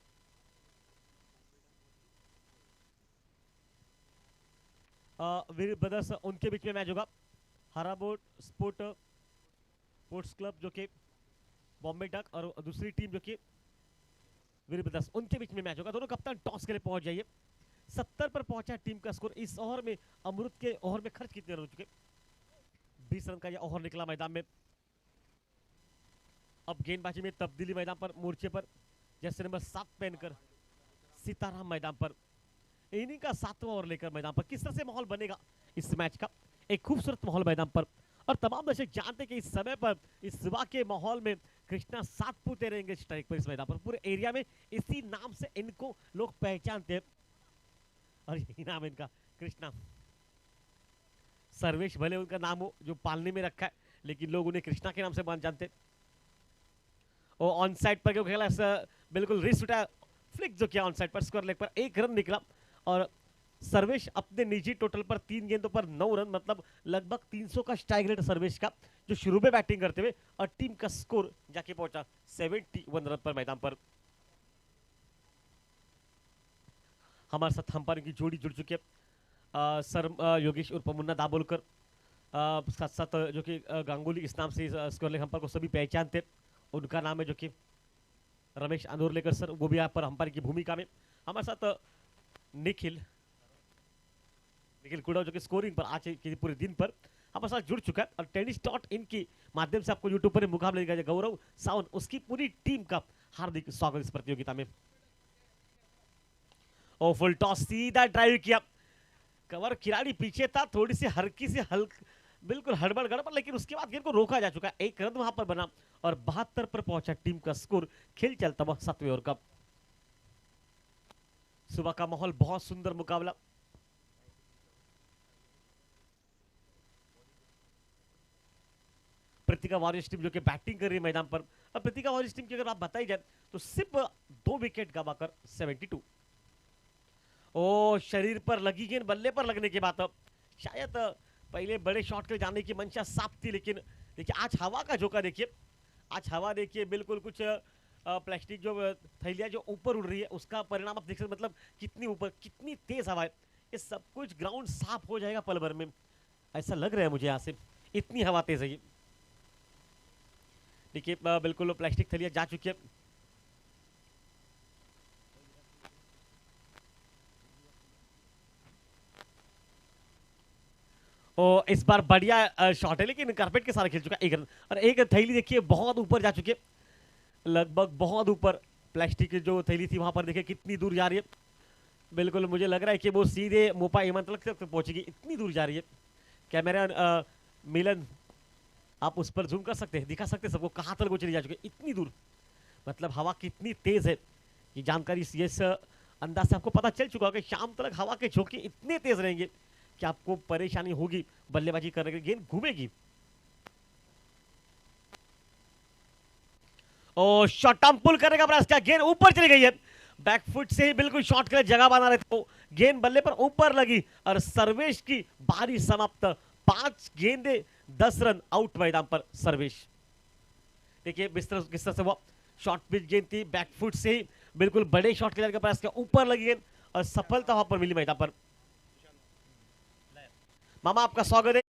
वीर ब्रदर्स, उनके बीच में मैच होगा। हराबो स्पोर्ट्स क्लब जो कि बॉम्बे डक और दूसरी टीम जो कि वीर ब्रदर्स, उनके बीच में मैच होगा। दोनों कप्तान टॉस के लिए पहुंच जाइए। 70 पर पहुंचा टीम का स्कोर। इस ओवर में अमृत के ओवर में खर्च कितने रन हो चुके? 20 रन का यह ओवर निकला मैदान में। अब गेंदबाजी में तब्दीली मैदान पर, मोर्चे पर जैसे नंबर 7 पहनकर सीताराम मैदान पर, इनिंग का 7वां ओवर लेकर मैदान पर। किस तरह से माहौल बनेगा इस मैच का? एक खूबसूरत माहौल मैदान पर, और तमाम दर्शक जानते हैं कि इस समय पर इस सुबह के माहौल में कृष्णा सातपुते रहेंगे स्ट्राइक पर इस मैदान पर। पूरे एरिया में इसी नाम से इनको लोग पहचानते हैं, और यही नाम इनका कृष्णा। सर्वेश भले उनका नाम हो जो पालने में रखा है, लेकिन लोग उन्हें कृष्णा के नाम से जानते हैं। और ऑन साइड पर क्यों खेला, बिल्कुल रिस्ट उठाया, फ्लिक जो किया ऑन साइड पर, स्क्वायर लेग पर 1 रन निकला। और सर्वेश अपने निजी टोटल पर 3 गेंदों पर 9 रन, मतलब लगभग 300 का स्ट्राइक रेट सर्वेश का, जो शुरू में बैटिंग करते हुए, और टीम का स्कोर जाके पहुंचा 71 रन पर मैदान पर। हमारे साथ हम पर इनकी जोड़ी जुड़ चुकी है। सर योगेश उर्फ मुन्ना दाभोलकर, साथ साथ जो कि गांगुली, इस नाम से स्क्वायर लेग हम पर को सभी पहचानते। उनका नाम है जो कि रमेश अनोरलेकर सर, वो भी यहाँ पर अंपायर की भूमिका में। हमारे साथ निखिल कुड़ा जो कि स्कोरिंग पर आज के पूरे दिन पर हमारे साथ जुड़ चुका है, और tennis.in के माध्यम से आपको यूट्यूब पर मुकाबले दिखाया। गौरव सावंत, उसकी पूरी टीम का हार्दिक स्वागत इस प्रतियोगिता में। और फुल टॉस, सीधा ड्राइव किया, कवर खिलाड़ी पीछे था, थोड़ी सी हल्की से बिल्कुल हड़बड़ गड़बड़, लेकिन उसके बाद गेंद को रोका जा चुका है। 1 रन वहां पर बना, और 72 पर पहुंचा टीम का स्कोर। खेल चलता हुआ 7वें ओवर का। सुबह का माहौल, बहुत सुंदर मुकाबला। प्रतिका वॉरियर्स टीम जो कि बैटिंग कर रही है मैदान पर। अब प्रतिका वॉरियर्स टीम की अगर आप बताई जाए तो सिर्फ 2 विकेट गवाकर 72। ओ शरीर पर लगी गेंद, बल्ले पर लगने के बाद शायद पहले बड़े शॉट के जाने की मंशा साफ थी, लेकिन देखिए आज हवा का झोंका देखिए, आज हवा देखिए, बिल्कुल कुछ प्लास्टिक जो थैलियां जो ऊपर उड़ रही है, उसका परिणाम आप देख सकते, मतलब कितनी ऊपर, कितनी तेज हवा है। ये सब कुछ ग्राउंड साफ हो जाएगा पल भर में, ऐसा लग रहा है मुझे यहाँ से, इतनी हवा तेज है ये। देखिए बिल्कुल प्लास्टिक थैलियां जा चुकी है। और इस बार बढ़िया शॉट है, लेकिन कारपेट के सारे खेल चुका है। 1 रन, और एक थैली देखिए बहुत ऊपर जा चुकी है, लगभग बहुत ऊपर। प्लास्टिक की जो थैली थी वहां पर देखिए कितनी दूर जा रही है। बिल्कुल मुझे लग रहा है कि वो सीधे मोपा हिमांतल तक पहुंचेगी, इतनी दूर जा रही है। कैमरा मिलन, आप उस पर जूम कर सकते हैं, दिखा सकते हैं सबको कहां तक वो चली जा चुकी है, इतनी दूर। मतलब हवा कितनी तेज है, ये जानकारी इस अंदाज से आपको पता चल चुका है कि शाम तक हवा के झोंके इतने तेज रहेंगे कि आपको परेशानी होगी बल्लेबाजी करने के, गेंद घूमेगी। और शॉर्ट आर्म पुल करने का प्रयास किया, गेंद ऊपर चली गई है, बैकफुट से ही बिल्कुल शॉट के लिए जगह बना रहे थे, गेंद बल्ले पर ऊपर लगी, और सर्वेश की बारी समाप्त। 5 गेंदे 10 रन, आउट मैदान पर सर्वेश। देखिए किस तरह से वो शॉर्ट पिच गेंद थी, बैकफुट से ही बिल्कुल बड़े शॉट के लिए प्रयास किया, ऊपर लगी गेंद, और सफलता वहां पर मिली मैदान पर। मामा आपका स्वागत है।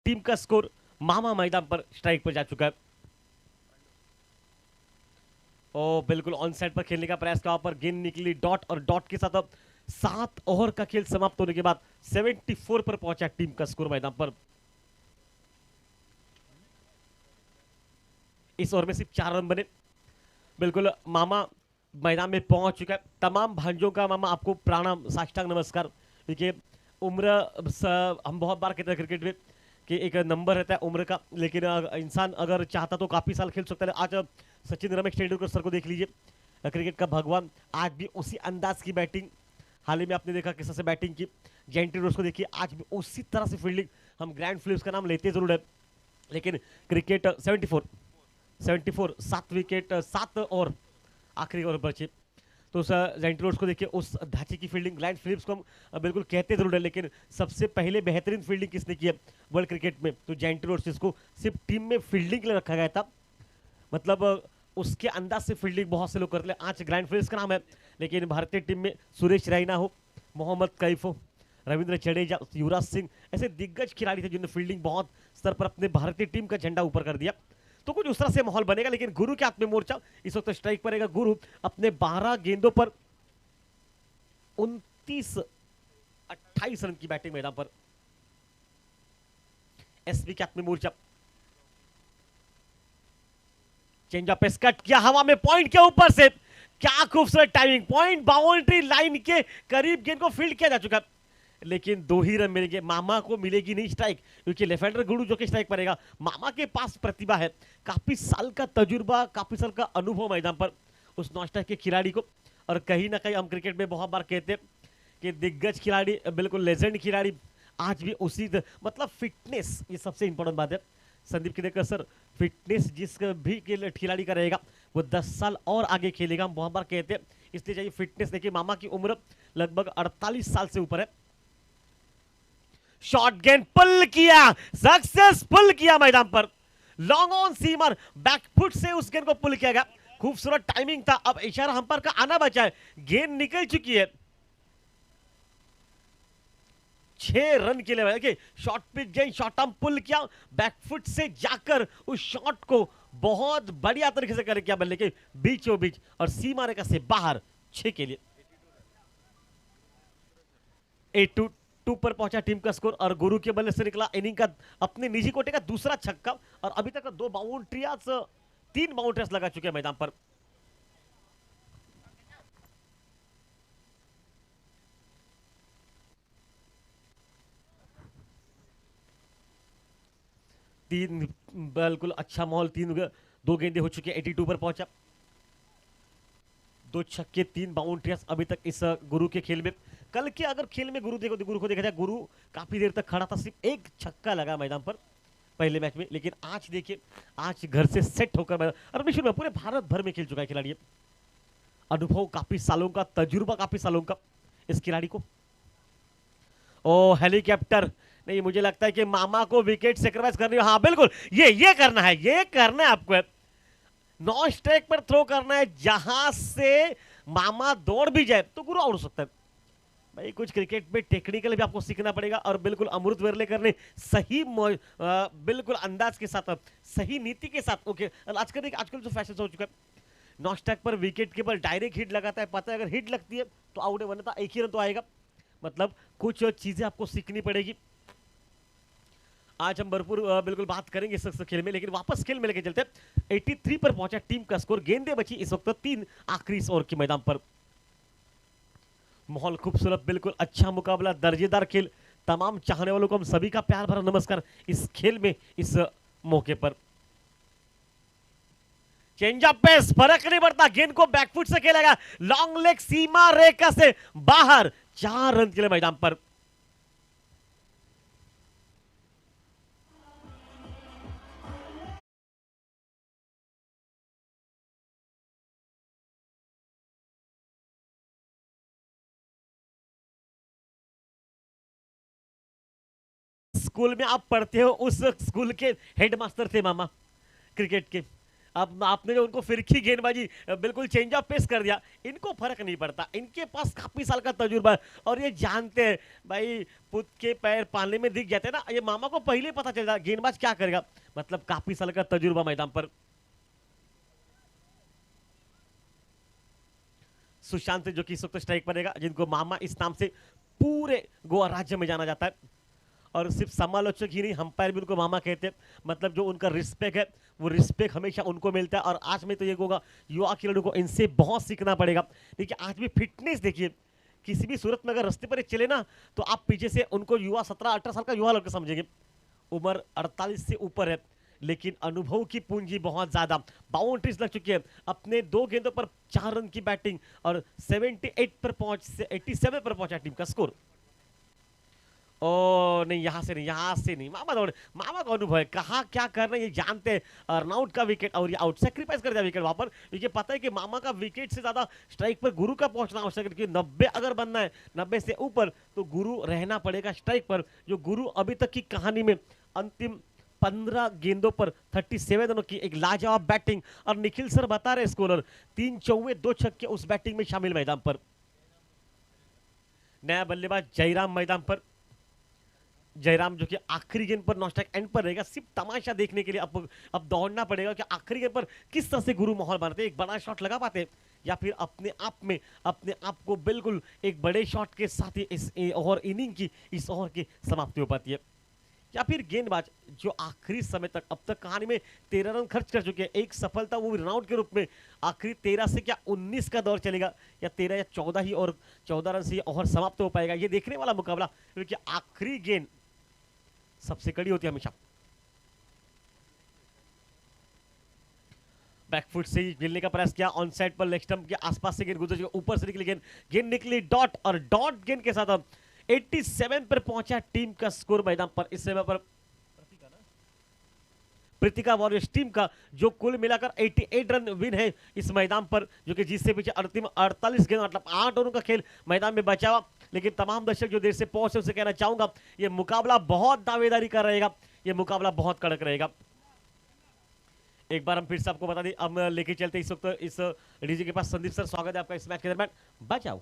टीम का स्कोर मामा मैदान पर स्ट्राइक पर जा चुका है। ओ बिल्कुल ऑन साइड पर खेलने का प्रयास किया, पर गेंद निकली डॉट, और डॉट के साथ अब 7 ओवर का खेल समाप्त होने के बाद 74 पर पहुंचा टीम का स्कोर मैदान पर। इस ओवर में सिर्फ 4 रन बने। बिल्कुल मामा मैदान में पहुंच चुका है। तमाम भांजों का मामा आपको प्रणाम, साष्टांग नमस्कार। देखिए हम बहुत बार कहते हैं क्रिकेट में कि एक नंबर रहता है उम्र का, लेकिन इंसान अगर चाहता तो काफी साल खेल सकता है। आज सचिन रमेश तेंदुलकर सर को देख लीजिए, क्रिकेट का भगवान, आज भी उसी अंदाज की बैटिंग, हाल ही में आपने देखा किस तरह से बैटिंग की। जेंटी रोज को देखिए, आज भी उसी तरह से फील्डिंग। हम ग्रैंड फिलिप्स का नाम लेते जरूर है, लेकिन क्रिकेट 74 7 विकेट 7 और आखिरी ओवर बचे। तो जेंटी रोज को देखिए, उस ढांचे की फील्डिंग। ग्रैंड फिलिप्स को हम बिल्कुल कहते जरूर है, लेकिन सबसे पहले बेहतरीन फील्डिंग किसने की है वर्ल्ड क्रिकेट में? तो जेंटी रोज, जिसको सिर्फ टीम में फील्डिंग के लिए रखा गया था। मतलब उसके अंदाज से फील्डिंग बहुत से लोग करते हैं। आज ग्रैंड फिलिप्स का नाम है, लेकिन भारतीय टीम में सुरेश रैना हो, मोहम्मद कैफ हो, रविंद्र जडेजा, युवराज सिंह, ऐसे दिग्गज खिलाड़ी थे जिन्होंने फील्डिंग बहुत स्तर पर अपने भारतीय टीम का झंडा ऊपर कर दिया। तो कुछ उस तरह से माहौल बनेगा। लेकिन गुरु के हाथ में मोर्चा, इस वक्त स्ट्राइक पड़ेगा। गुरु अपने 12 गेंदों पर 28 रन की बैटिंग मैदान पर। एसबी के हाथ में मोर्चा, चेंज ऑफ पेस कट किया हवा में पॉइंट के ऊपर से। क्या खूबसूरत टाइमिंग, पॉइंट बाउंड्री लाइन के करीब गेंद को फील्ड किया जा चुका, लेकिन 2 ही रन मिलेंगे। मामा को मिलेगी नहीं स्ट्राइक, क्योंकि लेफ्ट हैंडर गुरु जो कि स्ट्राइक पड़ेगा। मामा के पास प्रतिभा है, काफी साल का तजुर्बा, काफी साल का अनुभव मैदान पर उस नॉन स्ट्राइक के खिलाड़ी को। और कहीं ना कहीं हम क्रिकेट में बहुत बार कहते हैं कि दिग्गज खिलाड़ी, बिल्कुल लेजेंड खिलाड़ी, आज भी उसी मतलब फिटनेस, ये सबसे इंपॉर्टेंट बात है। संदीप केदारकर सर, फिटनेस जिस भी खिलाड़ी का रहेगा वो 10 साल और आगे खेलेगा, हम बहुत बार कहते हैं। इसलिए चाहिए फिटनेस। देखिए मामा की उम्र लगभग 48 साल से ऊपर है। शॉर्ट गेंद पुल किया, सक्सेसफुल किया मैदान पर, लॉन्ग ऑन सीमर, बैकफुट से उस गेंद को पुल किया गया। खूबसूरत टाइमिंग था। अब इशारा अंपायर का आना बचा है, गेंद निकल चुकी है। 6 रन के लिए देखिए, शॉर्ट पिच गेंद, शॉर्ट आर्म पुल किया, बैकफुट से जाकर उस शॉट को बहुत बढ़िया तरीके से कर किया, बल्ले के बीचों बीच और सीमा रेखा से बाहर 6 के लिए। 8-2 पर पहुंचा टीम का स्कोर, और गुरु के बल्ले से निकला इनिंग का अपने निजी कोटे का दूसरा छक्का। और अभी तक 2 बाउंड्रियाज, 3 बाउंड्रीज लगा चुके हैं मैदान पर। तीन बिल्कुल अच्छा माहौल, 2 गेंदे हो चुके हैं। 82 पर पहुंचा, 2 छक्के, 3 बाउंड्रियां अभी तक इस गुरु के खेल में। कल के अगर खेल में गुरु को देखा जाए, गुरु काफी देर तक खड़ा था, सिर्फ 1 छक्का लगा मैदान पर पहले मैच में। लेकिन आज देखिए, आज घर से सेट होकर और निश्चित में पूरे भारत भर में खेल चुका है खिलाड़ी। अनुभव काफी सालों का, तजुर्बा काफी सालों का इस खिलाड़ी को। ओ हेलीकॉप्टर, नहीं मुझे लगता है कि मामा को विकेट सेक्रीफाइस करनी है। हाँ बिल्कुल, ये करना है आपको। नॉन स्ट्राइक पर थ्रो करना है, जहां से मामा दौड़ भी जाए तो गुरु आउट हो सकता है। भाई कुछ क्रिकेट में टेक्निकल भी आपको सीखना पड़ेगा, और बिल्कुल अमृत वेरलेकर ने सही बिल्कुल अंदाज के साथ, सही नीति के साथ, ओके आजकल जो फैशन हो चुका है, नॉन स्ट्राइक पर विकेट के पर डायरेक्ट हिट लगाता है, पता है अगर हिट लगती है तो आउट है, वरना 1 ही रन तो आएगा। मतलब कुछ चीजें आपको सीखनी पड़ेगी। आज हम भरपूर बिल्कुल बात करेंगे इस खेल में, लेकिन वापस खेल में लेके चलते हैं। 83 पर पहुंचा टीम का स्कोर, गेंदे बची इस वक्त 3 आखिरी ओवर के मैदान पर। माहौल खूबसूरत, बिल्कुल अच्छा मुकाबला, दर्जेदार खेल। तमाम चाहने वालों को हम सभी का प्यार भरा नमस्कार इस खेल में, इस मौके पर। चेंज ऑफ पेस, फर्क नहीं पड़ता, गेंद को बैकफुट से खेलेगा, लॉन्ग लेग सीमा रेखा से बाहर, 4 रन के लिए मैदान पर। स्कूल में आप पढ़ते हो, उस स्कूल के हेडमास्टर थे मामा क्रिकेट के। अब आपने जो उनको फिरकी गेंदबाजी बिल्कुल चेंज ऑफ पेस कर दिया, इनको फर्क नहीं पड़ता, इनके पास काफी साल का तजुर्बा है, और ये जानते हैं भाई पुत के पैर पानी में दिख जाते हैं ना, ये मामा को पहले पता चल जाता गेंदबाज क्या करेगा। मतलब काफी साल का तजुर्बा मैदान पर। सुशांत जो कि इस वक्त स्ट्राइक पड़ेगा, जिनको मामा इस नाम से पूरे गोवा राज्य में जाना जाता है, और सिर्फ समालोचक ही नहीं, अंपायर भी उनको मामा कहते हैं। मतलब जो उनका रिस्पेक्ट है, वो रिस्पेक्ट हमेशा उनको मिलता है। और आज में तो ये होगा, युवा खिलाड़ियों को इनसे बहुत सीखना पड़ेगा। देखिए आज भी फिटनेस देखिए किसी भी सूरत में अगर रास्ते पर ये चले ना, तो आप पीछे से उनको युवा 17-18 साल का युवा लड़का समझेंगे। उम्र 48 से ऊपर है, लेकिन अनुभव की पूंजी बहुत ज्यादा। बाउंड्रीज लग चुकी है, अपने 2 गेंदों पर 4 रन की बैटिंग और 78 पर पहुंच से 87 पर पहुंचा टीम का स्कोर। ओ नहीं, यहां से नहीं, यहां से नहीं, मामा दौड़े, मामा का अनुभव है, कहा क्या कर रहे हैं ये जानते हैं। रनआउट का विकेट और ये आउट, सेक्रीफाइस कर दिया विकेट वहां पर, क्योंकि पता है कि मामा का विकेट से ज्यादा स्ट्राइक पर गुरु का पहुंचना आवश्यक है, क्योंकि 90 अगर बनना है, 90 से ऊपर, तो गुरु रहना पड़ेगा स्ट्राइक पर। जो गुरु अभी तक की कहानी में अंतिम 15 गेंदों पर 37 रनों की एक लाजवाब बैटिंग। और निखिल सर बता रहे स्कोरर, 3 चौवे 2 छक्के उस बैटिंग में शामिल मैदान पर। नया बल्लेबाज जयराम मैदान पर। जयराम जो कि आखिरी गेंद पर नॉस्टैक एंड पर रहेगा, सिर्फ तमाशा देखने के लिए अब दौड़ना पड़ेगा कि आखिरी गेंद पर किस तरह से गुरु माहौल बनाते हैं, एक बड़ा शॉट लगा पाते हैं, या फिर अपने आप में अपने आप को बिल्कुल एक बड़े शॉट के साथ ही इस ओवर इनिंग की, इस ओवर की समाप्ति हो पाती है। या फिर गेंदबाज जो आखिरी समय तक, अब तक कहानी में 13 रन खर्च कर चुके हैं, एक सफलता वो भी रनआउट के रूप में। आखिरी 13 से क्या 19 का दौर चलेगा, या 13 या 14 ही, और 14 रन से ओवर समाप्त हो पाएगा, ये देखने वाला मुकाबला, क्योंकि आखिरी गेंद सबसे कड़ी होती है हमेशा। बैकफुट से ही मिलने का प्रयास किया, ऑन साइड पर लेग स्टंप के आसपास से गेंद गुजर चुकी, ऊपर से निकली गेंद, गेंद निकली डॉट, और डॉट गेंद के साथ 87 पर पहुंचा टीम का स्कोर मैदान पर। इस समय पर प्रीतिका वॉरियर्स टीम का जो कुल मिलाकर 88 रन विन है इस मैदान पर, जो कि जिससे पीछे अंतिम 48 गेंद, मतलब 8 ओवरों का खेल मैदान में बचा हुआ। लेकिन तमाम दर्शक जो देर से पहुंचे उसे कहना चाहूंगा, यह मुकाबला बहुत दावेदारी का रहेगा, यह मुकाबला बहुत कड़क रहेगा। एक बार हम फिर से आपको बता दें, हम लेके चलते इस वक्त इस डीजे के पास। संदीप सर, स्वागत है आपका इस मैच के दरमियान, बचाओ।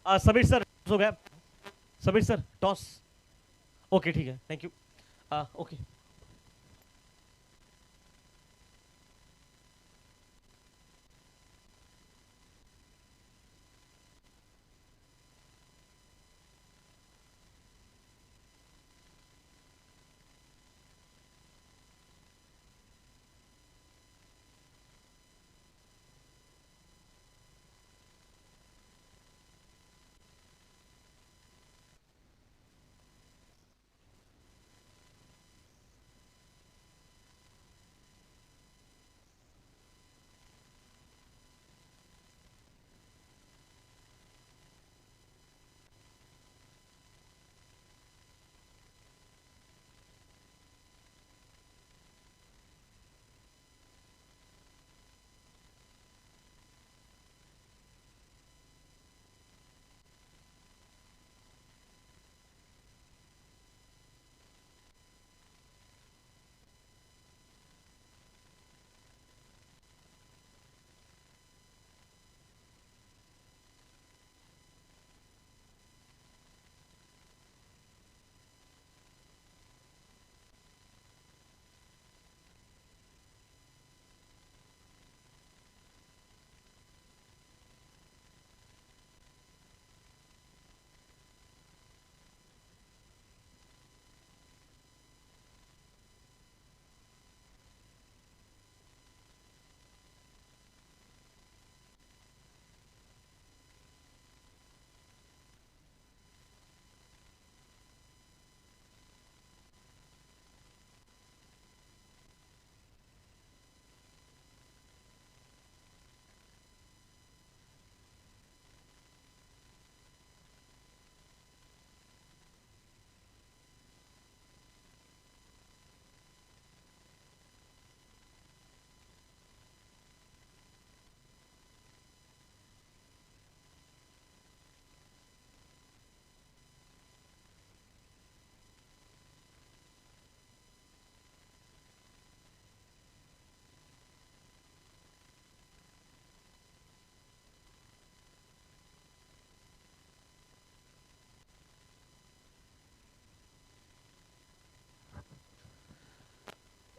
समीर सर हो गया, समीर सर टॉस, ओके ठीक है, thank you, okay.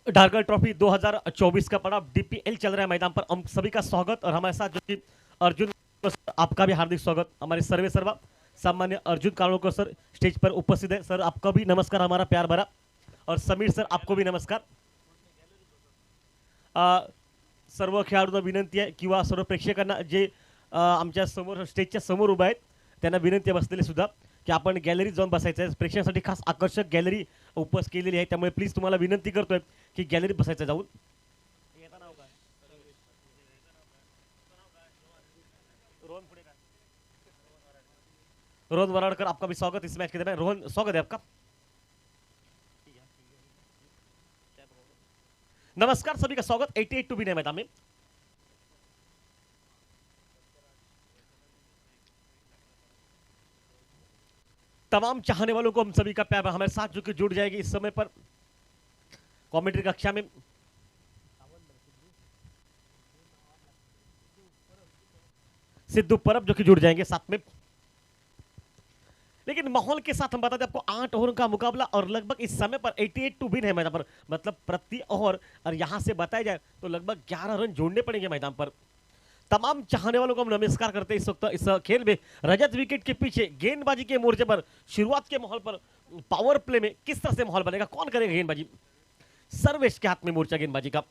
Darker trophy 2024 का पड़ाव डीपीएल चल रहा है मैदान पर। हम सभी का स्वागत और हमारे साथ जो कि अर्जुन, आपका भी हार्दिक स्वागत। हमारे सर्वे सर्वा सामान्य अर्जुन कालोकर सर स्टेज पर उपस्थित है। सर आपका भी नमस्कार, हमारा प्यार भरा। और समीर सर आपको भी नमस्कार। सर्व खेळाडूंना विनंती आहे किंवा सर्व प्रेक्षकांना जे आमच्या समोर स्टेजच्या समोर उभा आहेत त्यांना विनंती आहे बसलेले सुद्धा की आपण गॅलरीत जाऊन बसायचं आहे। प्रेक्षकांसाठी खास आकर्षक गॅलरी उपस्थित केलेली आहे, त्यामुळे प्लीज तुम्हाला विनंती करतोय की गॅलरीत बसायचं जाऊन। रोहन वराडकर आपका भी स्वागत इस मैच के दरमियान। रोहन स्वागत है आपका। नमस्कार सभी का स्वागत 88 टू बी मैदान में। तमाम चाहने वालों को हम सभी का प्यार हमारे साथ जो कि जुड़ जाएगी इस समय पर कमेंट्री कक्षा में। सिद्धू परब जो कि जुड़ जाएंगे साथ में। लेकिन माहौल के साथ हम बता दें आपको 8 ओवर का मुकाबला और लगभग इस समय पर 88 टू विन है मैदान पर, मतलब प्रति ओवर। और यहां से बताया जाए तो लगभग 11 रन जोड़ने पड़ेंगे मैदान पर। तमाम चाहने वालों को हम नमस्कार करते हैं इस वक्त इस खेल में। रजत विकेट के पीछे गेंदबाजी के मोर्चे पर शुरुआत के माहौल पर पावर प्ले में किस तरह से माहौल बनेगा, कौन करेगा गेंदबाजी? सर्वेश के हाथ में मोर्चा गेंदबाजी का।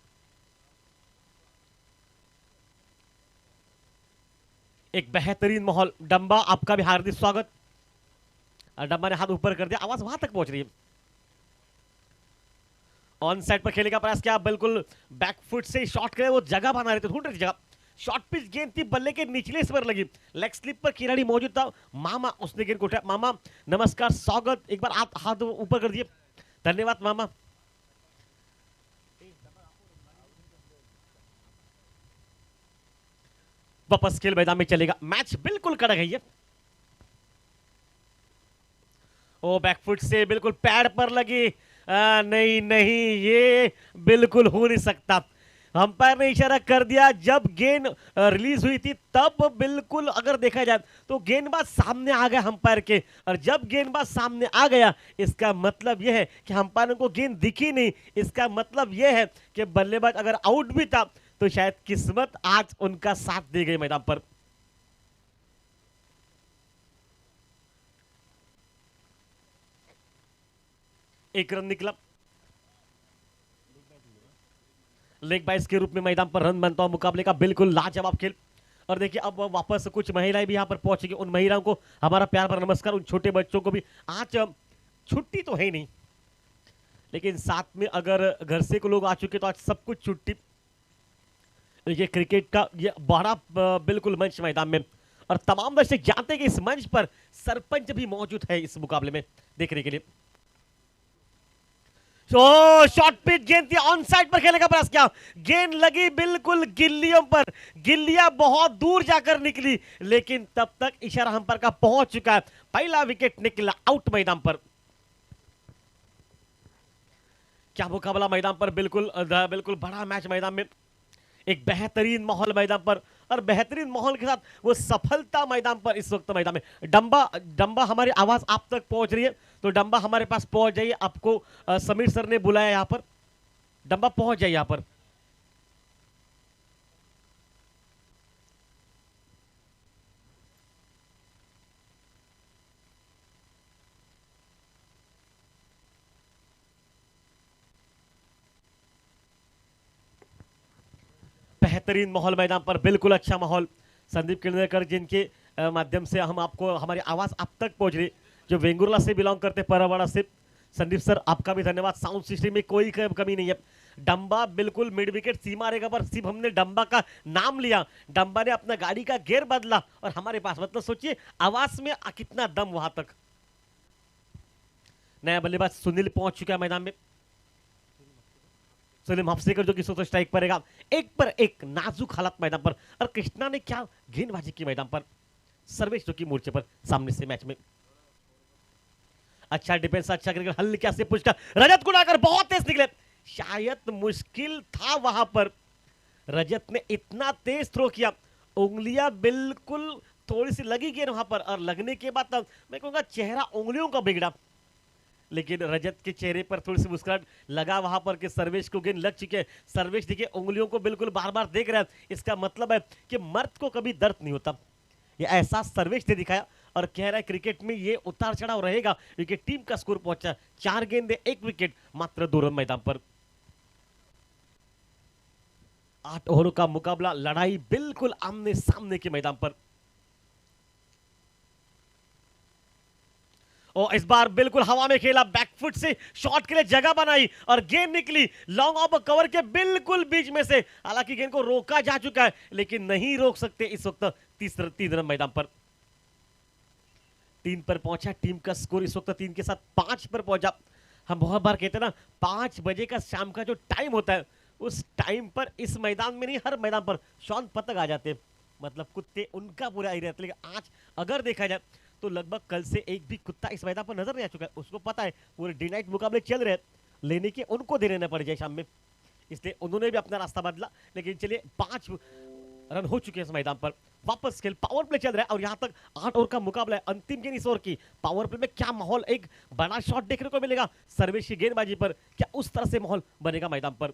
एक बेहतरीन माहौल। डंबा आपका भी हार्दिक स्वागत। डंबा ने हाथ ऊपर कर दिया, आवाज वहां तक पहुंच रही है। ऑन साइड पर खेलने का प्रयास किया, बिल्कुल बैकफुट से शॉट करे, वो जगह बना रहे थे, ढूंढ रही जगह। शॉर्ट पिच गेंद थी, बल्ले के निचले हिस्से पर लगी। लेग स्लिप पर खिलाड़ी मौजूद था, मामा उसने गेंद को उठाया। मामा नमस्कार स्वागत, एक बार आप हाथ ऊपर कर दिए, धन्यवाद मामा। वापस खेल मैदान में चलेगा, मैच बिल्कुल कड़क है ये। ओ बैकफुट से बिल्कुल पैड पर लगी, नहीं नहीं ये बिल्कुल हो नहीं सकता। अंपायर ने इशारा कर दिया, जब गेंद रिलीज हुई थी तब बिल्कुल अगर देखा जाए तो गेंदबाज सामने आ गया अंपायर के। और जब गेंदबाज सामने आ गया इसका मतलब यह है कि अंपायर को गेंद दिखी नहीं। इसका मतलब यह है कि बल्लेबाज अगर आउट भी था तो शायद किस्मत आज उनका साथ दे गई मैदान पर। एक रन निकला, लेग बाइस के रूप में मैदान पर रन बनता हुआ मुकाबले का बिल्कुल लाजवाब खेल। और देखिए अब वापस कुछ महिलाएं भी यहां पर पहुंचेगी, उन महिलाओं को हमारा प्यार भरा नमस्कार। उन छोटे बच्चों को भी आज छुट्टी तो है नहीं, लेकिन साथ में अगर घर से को लोग आ चुके तो आज सब कुछ छुट्टी। देखिए क्रिकेट का ये बड़ा बिल्कुल मंच मैदान में, और तमाम दर्शक जानते हैं कि इस मंच पर सरपंच भी मौजूद है इस मुकाबले में देखने के लिए। शॉर्ट पिच गेंद थी, ऑन साइड पर खेलने का प्रयास किया, गेंद लगी बिल्कुल गिल्लियों पर। गिल्लियां बहुत दूर जाकर निकली, लेकिन तब तक इशारा अंपायर का पहुंच चुका है। पहला विकेट निकला आउट मैदान पर। क्या मुकाबला मैदान पर, बिल्कुल बिल्कुल बड़ा मैच मैदान में। एक बेहतरीन माहौल मैदान पर, और बेहतरीन माहौल के साथ वो सफलता मैदान पर इस वक्त मैदान में। डंबा हमारी आवाज आप तक पहुंच रही है तो डंबा हमारे पास पहुंच जाइए। आपको समीर सर ने बुलाया यहां पर, डंबा पहुंच जाइए यहां पर। बेहतरीन माहौल मैदान पर, बिल्कुल अच्छा माहौल। संदीप किलनेकर जिनके माध्यम से हम आपको हमारी आवाज आप तक पहुंच रही, जो वेंगुर्ला से बिलोंग करते, परवाड़ा से। संदीप सर आपका भी धन्यवाद। साउंड सिस्टम में कोई कमी नहीं है। डंबा बिल्कुल मिड विकेट सीमा रेखा पर, सिर्फ हमने डंबा का नाम लिया, डंबा ने अपना गाड़ी का गियर बदला और हमारे पास, मतलब सोचिए आवाज में कितना दम वहां तक। नया बल्लेबाज सुनील पहुंच चुका है मैदान में। सलीम हफ्सेकर जो कि सोचो स्ट्राइक पड़ेगा। एक पर एक नाजुक हालत मैदान पर, और कृष्णा ने क्या गेंदबाजी की मैदान पर। सर्वेश जो कि मोर्चे पर सामने से मैच में अच्छा डिफेंस, अच्छा क्रिकेट, हल्के से पुश कर रजत को उड़ाकर बहुत तेज निकले। शायद मुश्किल था वहां पर, रजत ने इतना तेज थ्रो किया, उंगलियां बिल्कुल थोड़ी सी लगी गेंद वहां पर, और लगने के बाद मैं कहूंगा चेहरा उंगलियों का बिगड़ा। लेकिन रजत के चेहरे पर थोड़ी सी मुस्कुराहट लगा वहां पर कि सर्वेश को गेंद लग चुके हैं। सर्वेश देखिए उंगलियों को बिल्कुल बार बार देख रहा है, इसका मतलब है कि मर्द को कभी दर्द नहीं होता। ये एहसास सर्वेश ने दिखाया और कह रहा है क्रिकेट में ये उतार चढ़ाव रहेगा, क्योंकि टीम का स्कोर पहुंचा 4 गेंदे 1 विकेट, मात्र 2 रन मैदान पर। 8 ओवरों का मुकाबला, लड़ाई बिल्कुल आमने सामने के मैदान पर। और इस बार बिल्कुल हवा में खेला, बैकफुट से शॉट के लिए जगह बनाई और गेंद निकली लॉन्ग ऑफ कवर के बिल्कुल बीच में से। हालांकि गेंद को रोका जा चुका है, लेकिन नहीं रोक सकते इस वक्त 3 रन मैदान पर। 3 पर पहुंचा टीम का स्कोर इस वक्त 3 के साथ 5 पर पहुंचा। हम बहुत बार कहते हैं ना 5 बजे का शाम का जो टाइम होता है, उस टाइम पर इस मैदान में नहीं हर मैदान पर शौन पतंग आ जाते हैं, मतलब कुत्ते उनका पूरा एरिया। लेकिन आज अगर देखा जाए तो लगभग कल से एक भी कुत्ता इस मैदान पर नजर नहीं आ चुका है। उसको पता है पूरे डे नाइट मुकाबले चल रहे हैं, लेने के उनको देने न पड़ जाए शाम में, इसलिए उन्होंने भी अपना रास्ता बदला। लेकिन चलिए 5 रन हो चुके हैं इस मैदान पर। वापस खेल, पावर प्ले चल रहा है और यहां तक 8 ओवर का मुकाबला है। अंतिम गेंद इस ओवर की। पावर प्ले में क्या माहौल, एक बड़ा शॉट देखने को मिलेगा सर्वेश की गेंदबाजी पर, क्या उस तरह से माहौल बनेगा मैदान पर।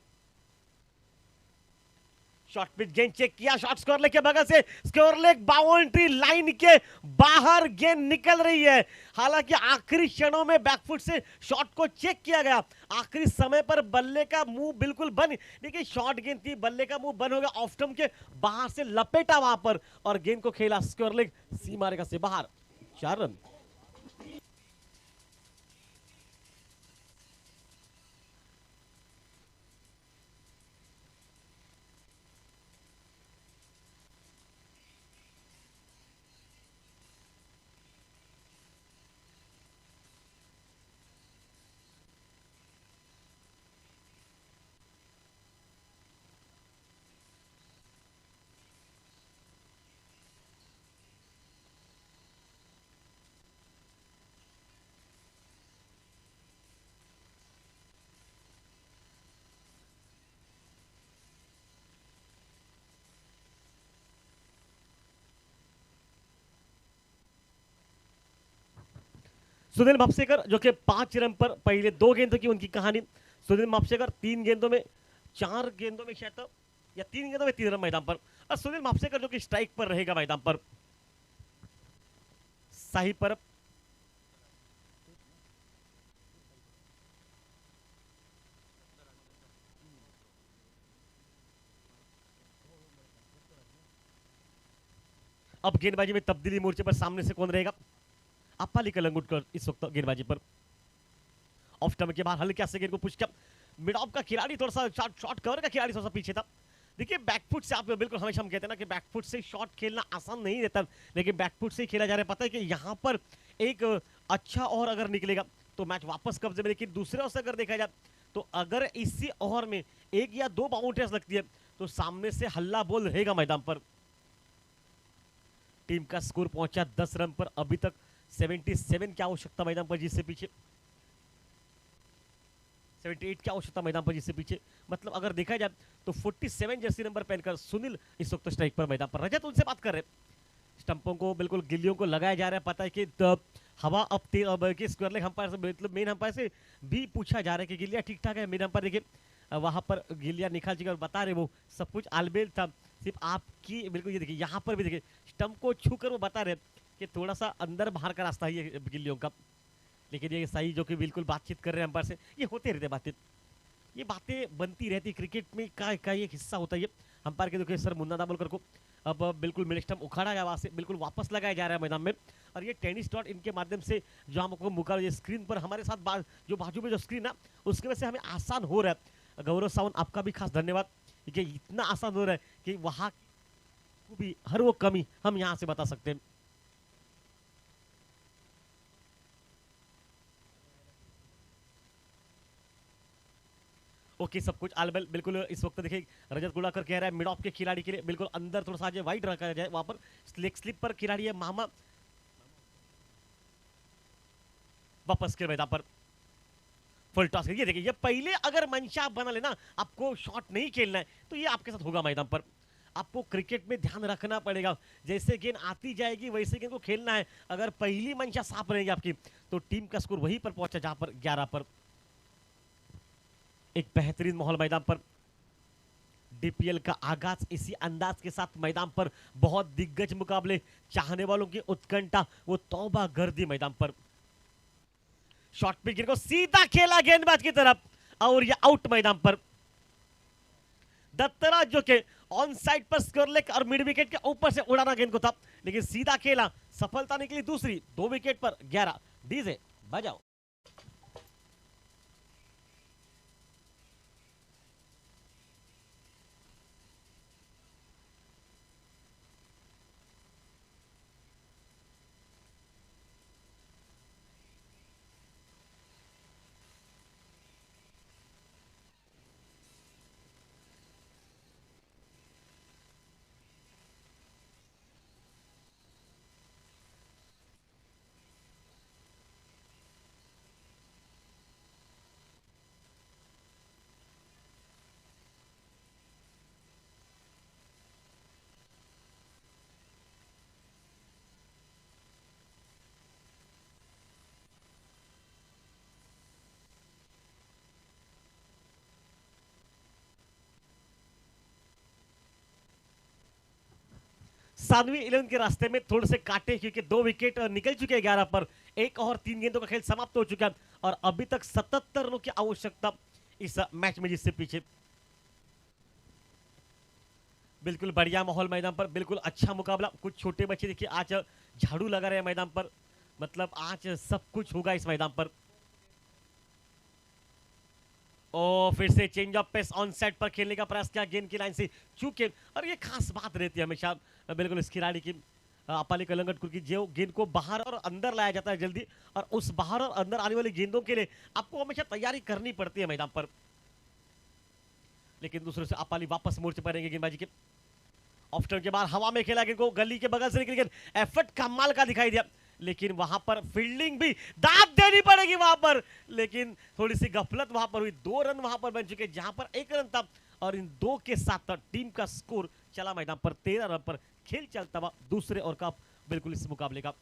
शॉट पिच गेंद चेक किया, शॉट स्कोर लेग के बगल से, स्कोर लेग बाउंड्री लाइन के बाहर गेंद निकल रही है। हालांकि आखिरी क्षणों में बैकफुट से शॉट को चेक किया गया, आखिरी समय पर बल्ले का मुंह बिल्कुल बंद। देखिए शॉट गेंद थी, बल्ले का मुंह बंद हो गया, ऑफ स्टंप के बाहर से लपेटा वहां पर और गेंद को खेला स्कोर लेग सीमा रेखा से बाहर। 4 रन। सुनील मापसेकर जो कि 5 रन पर पहले 2 गेंदों की उनकी कहानी। सुनील मापसेकर 3 गेंदों में 4 गेंदों में शायद, या 3 गेंदों में 3 रन मैदान पर। और सुनील मापसेकर जो कि स्ट्राइक पर रहेगा मैदान पर। शाही परब अब गेंदबाजी में तब्दीली मोर्चे पर सामने से कौन रहेगा? अप्पाली कलंगुटकर इस वक्त गेंदबाजी पर। ऑफ स्टंप के बाहर हल्के से गेंद को पुश किया, मिड ऑफ का खिलाड़ी थोड़ा सा शॉट कवर का खिलाड़ी थोड़ा सा पीछे था। देखिए बैकफुट से आप बिल्कुल हमेशा हम कहते हैं ना कि बैकफुट से शॉट खेलना आसान नहीं रहता, लेकिन बैकफुट से ही खेला जा रहा है। पता है कि यहाँ पर एक अच्छा ओवर अगर निकलेगा तो मैच वापस कब्जे में। लेकिन दूसरे ओवर से अगर देखा जाए तो अगर इसी ओवर में 1 या 2 बाउंड्रीज लगती है तो सामने से हल्ला बोल रहेगा मैदान पर। टीम का स्कोर पहुंचा 10 रन पर। अभी तक 77 की आवश्यकता मैदान पर, जिससे पीछे 78 की आवश्यकता मैदान पर, जिससे पीछे। मतलब अगर देखा जाए तो 47 जर्सी नंबर पहनकर सुनील इस वक्त स्ट्राइक पर मैदान पर। रजत उनसे बात कर रहे, स्टंपों को बिल्कुल गिल्लियों को लगाया जा रहा है। पता है कि हवा अब तेज, अब के स्क्वायर लेग अंपायर से, मतलब मेन अंपायर से भी पूछा जा रहा है कि गिल्लियां ठीक ठाक है। मेन अंपायर देखिए वहां पर गिल्लियां निकाल चुके और बता रहे वो सब कुछ आलबेल था, सिर्फ आपकी बिल्कुल। ये देखिए यहाँ पर भी देखिए स्टंप को छूकर वो बता रहे कि थोड़ा सा अंदर बाहर का रास्ता है ये गिल्लियों का। लेकिन ये सही जो कि बिल्कुल बातचीत कर रहे हैं अंपायर से, ये होते रहते बातें, ये बातें बनती रहती क्रिकेट में का एक हिस्सा होता है ये। अंपायर के देखिए सर मुन्ना दामोलकर को अब बिल्कुल मिड स्टंप उखाड़ा गया, वहां से बिल्कुल वापस लगाया जा रहा है मैदान में। और ये टेनिस डॉट इनके माध्यम से जो हमको मुकाबला स्क्रीन पर हमारे साथ जो बाजू में जो स्क्रीन है उसकी वजह से हमें आसान हो रहा है। गौरव सावंत आपका भी खास धन्यवाद, क्योंकि इतना आसान हो रहा है कि वहां भी हर वो कमी हम यहां से बता सकते हैं। ओके सब कुछ आलबेल बिल्कुल इस वक्त देखिए रजत गुड़ाकर कह रहा है मिड ऑफ के खिलाड़ी के लिए बिल्कुल अंदर थोड़ा सा वाइड रखा जाए। वहां पर लेग स्लिप पर खिलाड़ी है मामा। वापस के मैदान पर फुल टॉस। ये देखिए ये पहले अगर मंशा बना लेना आपको शॉट नहीं खेलना है तो ये आपके साथ होगा मैदान पर। आपको क्रिकेट में ध्यान रखना पड़ेगा। जैसे गेंद आती जाएगी वैसे गेंद को खेलना है। अगर पहली मंशा साफ रहेगी आपकी तो टीम का स्कोर वहीं पर पहुंचा जहां पर 11 पर। एक बेहतरीन माहौल मैदान पर। डीपीएल का आगाज इसी अंदाज के साथ मैदान पर। बहुत दिग्गज मुकाबले, चाहने वालों की उत्कंठा वो तौबा गर्दी मैदान पर। शॉर्ट पिच गेंद को सीधा खेला गेंदबाज की तरफ और ये आउट मैदान पर। दत्तराज जो के ऑन साइड पर स्क्वायर लेग और मिड विकेट के ऊपर से उड़ाना गेंद को था, लेकिन सीधा खेला, सफलता निकली दूसरी। 2 विकेट पर 11। डीजे बजाओ। सानवी 11 के रास्ते में थोड़े से काटे, क्योंकि 2 विकेट निकल चुके हैं 11 पर। 1 और 3 गेंदों का खेल समाप्त हो चुका है और अभी तक 77 रनों की आवश्यकता इस मैच में, जिससे पीछे। बिल्कुल बढ़िया माहौल मैदान पर, बिल्कुल अच्छा मुकाबला। कुछ छोटे बच्चे देखिए आज झाड़ू लगा रहे हैं मैदान पर, मतलब आज सब कुछ होगा इस मैदान पर। और फिर से change of pace on side पर खेलने का प्रयास किया, गेंद की लाइन से चूके। और ये खास बात रहती है हमेशा बिल्कुल इस खिलाड़ी की, अपाली कलंगटकर की, जो गेंद को बाहर और अंदर लाया जाता है जल्दी, और उस बाहर और अंदर आने वाली गेंदों के लिए आपको हमेशा तैयारी करनी पड़ती है मैदान पर। लेकिन दूसरे से अपाली वापस मोर्चे पर रहेंगे गेंदबाजी के। ऑफ टर्न के बाद हवा में खेला गेंद को, गली के बगल से निकली गेंद, एफर्ट कमाल का दिखाई दिया, लेकिन वहां पर फील्डिंग भी दाद देनी पड़ेगी वहां पर। लेकिन थोड़ी सी गफलत वहां पर हुई। 2 रन वहां पर बन चुके, जहां पर 1 रन था, और इन 2 के साथ टीम का स्कोर चला मैदान पर 13 रन पर। खेल चलता हुआ दूसरे ओवर का बिल्कुल इस मुकाबले का।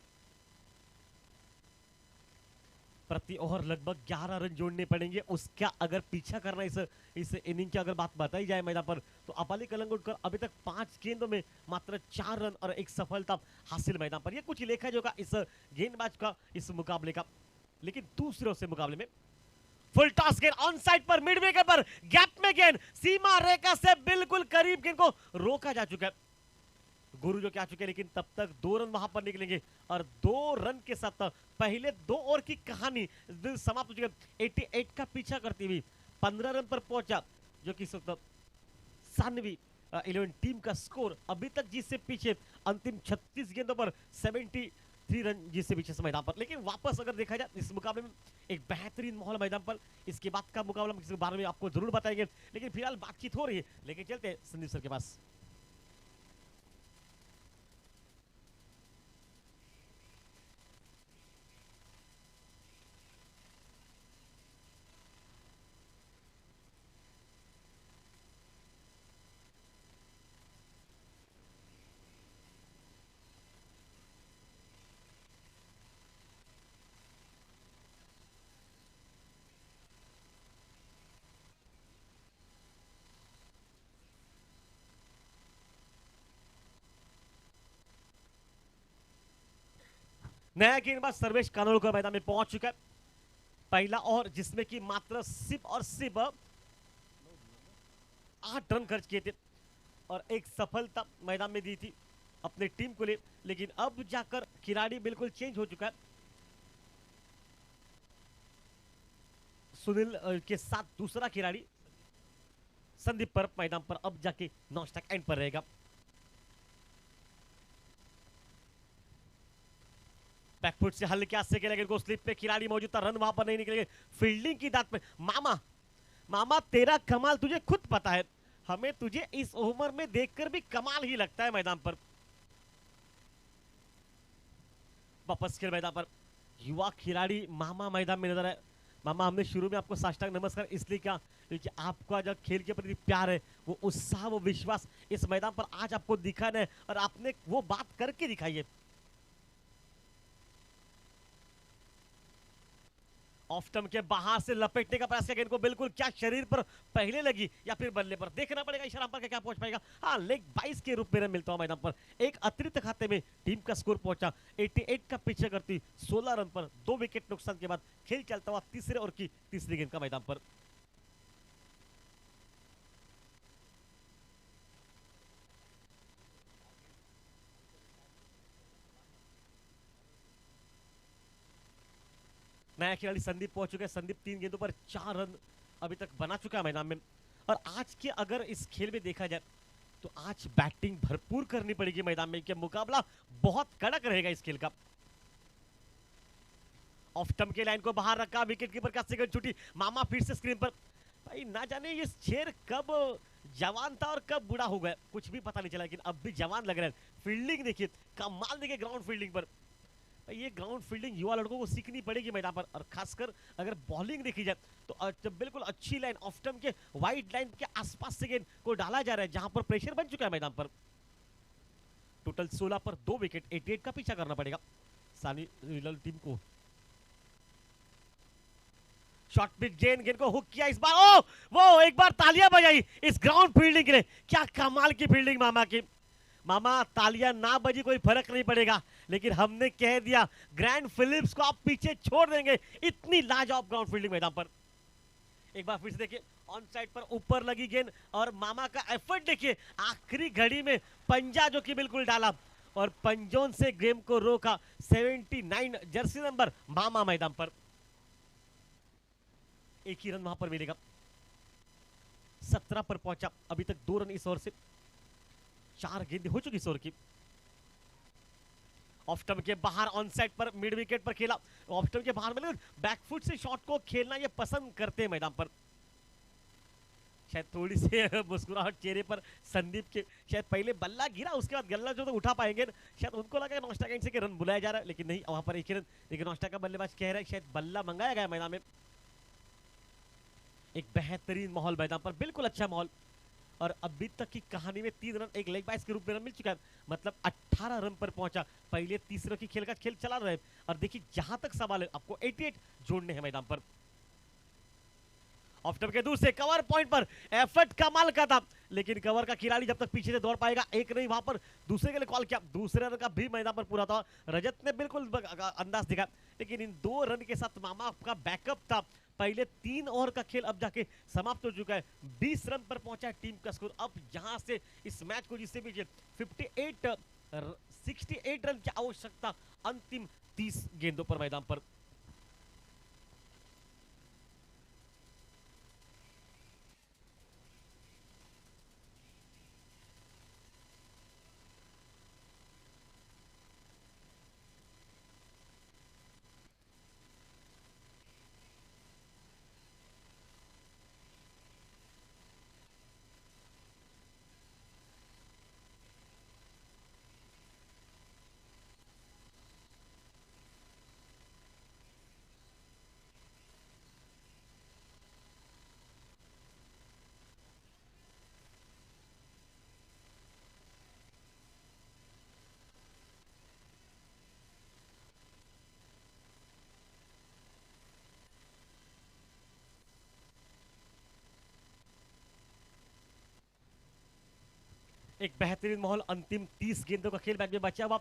प्रति ओवर लगभग 11 रन जोड़ने पड़ेंगे। उसका अगर पीछा करना इस इनिंग की अगर बात बताई जाए मैदान पर, तो अपाली कलंगुटकर अभी तक 5 गेंदों में मात्र 4 रन और 1 सफलता हासिल मैदान पर। यह कुछ लेखा जोखा इस गेंदबाज का इस मुकाबले का। लेकिन दूसरे से मुकाबले में फुल टॉस गेंद ऑन साइड पर, मिड विकेट पर, गैप में गेंद, सीमा रेखा से बिल्कुल करीब गेंद को रोका जा चुका है। गुरु जो क्या चुके, लेकिन तब तक 2 रन वहां पर निकलेंगे, और 2 रन के साथ पहले 2 ओवर की कहानी समाप्त हो चुकी है। 88 का पीछा करती हुई 15 रन पर पहुंचा, जो कि सानवी 11 टीम का स्कोर अभी तक जिससे पीछे अंतिम 36 गेंदों पर 73 रन जिससे पीछे से मैदान पर। लेकिन वापस अगर देखा जाए इस मुकाबले में एक बेहतरीन माहौल मैदान पर। इसके बाद का मुकाबला इसके बारे में आपको जरूर बताएंगे, लेकिन फिलहाल बातचीत हो रही है, लेकिन चलते हैं संदीप सर के पास। नया गेंदबाज सर्वेश कानोलकर मैदान में पहुंच चुका है। पहला ओवर जिसमें कि मात्र सिर्फ 8 रन खर्च किए थे और एक सफलता मैदान में दी थी अपने टीम को लिए। लेकिन अब जाकर खिलाड़ी बिल्कुल चेंज हो चुका है। सुनील के साथ दूसरा खिलाड़ी संदीप पर मैदान पर अब जाके नॉस्टैक एंड पर रहेगा। बैकफुट से हल्के हाथ से खेलेंगे को, स्लिप पे खिलाड़ी मौजूद था, रन वहां पर नहीं निकलेंगे। फील्डिंग की दांत में मामा तेरा कमाल तुझे खुद पता है, हमें तुझे इस उम्र में देखकर भी कमाल ही लगता है मैदान पर। वापस खेल मैदान पर युवा खिलाड़ी मामा मैदान में नजर है। मामा हमने शुरू में आपको साष्टांग नमस्कार इसलिए किया क्योंकि आपका जो खेल के प्रति प्यार है, वो उत्साह, वो विश्वास इस मैदान पर आज आपको दिखाना है और आपने वो बात करके दिखाई है। ऑफ स्टंप के बाहर से लपेटने का प्रयास किया गेंद को, बिल्कुल क्या शरीर पर पहले लगी या फिर बल्ले पर, देखना पड़ेगा इशारा पर क्या पहुंच पाएगा। हाँ, लेग 22 के रूप में रन मिलता हुआ मैदान पर। एक अतिरिक्त खाते में टीम का स्कोर पहुंचा 88 का पीछे करती 16 रन पर 2 विकेट नुकसान के बाद खेल चलता हुआ तीसरे ओवर की तीसरी गेंद का मैदान पर। नया खिलाड़ी संदीप पहुंच चुके हैं। संदीप 3 गेंदों पर 4 रन अभी तक बना चुका है मैदान में। और आज के अगर इस खेल में देखा जाए तो आज बैटिंग भरपूर करनी पड़ेगी मैदान में, कि मुकाबला बहुत कड़क रहेगा इस खेल का। ऑफ स्टंप के लाइन को बाहर रखा, विकेट कीपर का सेकंड छुट्टी, मामा फिर से स्क्रीन पर। भाई ना जाने ये शेर कब जवान था और कब बूढ़ा हो गया, कुछ भी पता नहीं चला, लेकिन अब भी जवान लग रहा है। फील्डिंग देखिए, कमाल देखिए ग्राउंड फील्डिंग पर। ये ग्राउंड फील्डिंग युवा लड़कों को सीखनी पड़ेगी मैदान पर। और खासकर अगर बॉलिंग देखी जाए तो बिल्कुल अच्छी लाइन ऑफ स्टंप के वाइड लाइन के आसपास से गेंद को डाला जा रहा है, जहां पर प्रेशर बन चुका है मैदान पर। टोटल 16 पर 2 विकेट, 88 का पीछा करना पड़ेगा सानी रियल टीम को। शॉर्ट पिच गेंद को हुक किया इस बार। ओ वो एक बार तालियां बजाई इस ग्राउंड फील्डिंग के लिए, क्या कमाल की फील्डिंग मामा की। मामा तालियां ना बजी कोई फर्क नहीं पड़ेगा, लेकिन हमने कह दिया ग्रैंड फिलिप्स को आप पीछे छोड़ देंगे, इतनी लाजवाब ग्राउंड फील्डिंग मैदान पर। एक बार फिर से देखिए, ऑन साइड पर ऊपर लगी गेंद और मामा का एफर्ट देखिए, आखिरी घड़ी में पंजा जो कि बिल्कुल डाला और पंजों से गेम को रोका। 79 जर्सी नंबर मामा मैदान पर। एक ही रन वहां पर मिलेगा। 17 पर पहुंचा, अभी तक 2 रन इस ओवर से, 4 गेंदें हो चुकी इस ओवर की। ऑफ स्टंप के बाहर ऑन साइड पर मिड विकेट पर खेला। ऑफ स्टंप के बाहर में बैकफुट से शॉट को खेलना ये पसंद करते हैं मैदान पर। शायद थोड़ी सी मुस्कुराहट चेहरे पर संदीप के, शायद पहले बल्ला गिरा उसके बाद गल्ला जो तो उठा पाएंगे, शायद उनको लगा नॉस्टा कैंट से रन बुलाया जा रहा है, लेकिन नहीं, वहां पर एक ही रन। लेकिन नॉस्टा का बल्लेबाज कह रहा है शायद बल्ला मंगाया गया मैदान में। एक बेहतरीन माहौल मैदान पर, बिल्कुल अच्छा माहौल। और अभी तक की कहानी में 3 रन एक लेग बाइस के रूप में रन मिल चुका है, मतलब 18 रन पर पहुंचा। पहले तीसरे की खेल का खेल चला रहे। और देखिए जहां तक सवाल है, आपको 88 जोड़ने हैं मैदान पर। ऑफ स्टंप के दूर से कवर पॉइंट पर एफर्ट कमाल का था, लेकिन कवर का खिलाड़ी जब तक पीछे से दौड़ पाएगा, एक नहीं वहां पर दूसरे के लिए कॉल किया, दूसरे रन का भी मैदान पर पूरा था। रजत ने बिल्कुल अंदाज दिखा, लेकिन इन 2 रन के साथ मामा का बैकअप था। पहले 3 ओवर का खेल अब जाके समाप्त हो चुका है। 20 रन पर पहुंचा है टीम का स्कोर। अब यहां से इस मैच को जिससे भी 68 रन की आवश्यकता अंतिम 30 गेंदों पर मैदान पर। एक बेहतरीन माहौल, अंतिम 30 गेंदों का खेल मैच में बचा हुआ।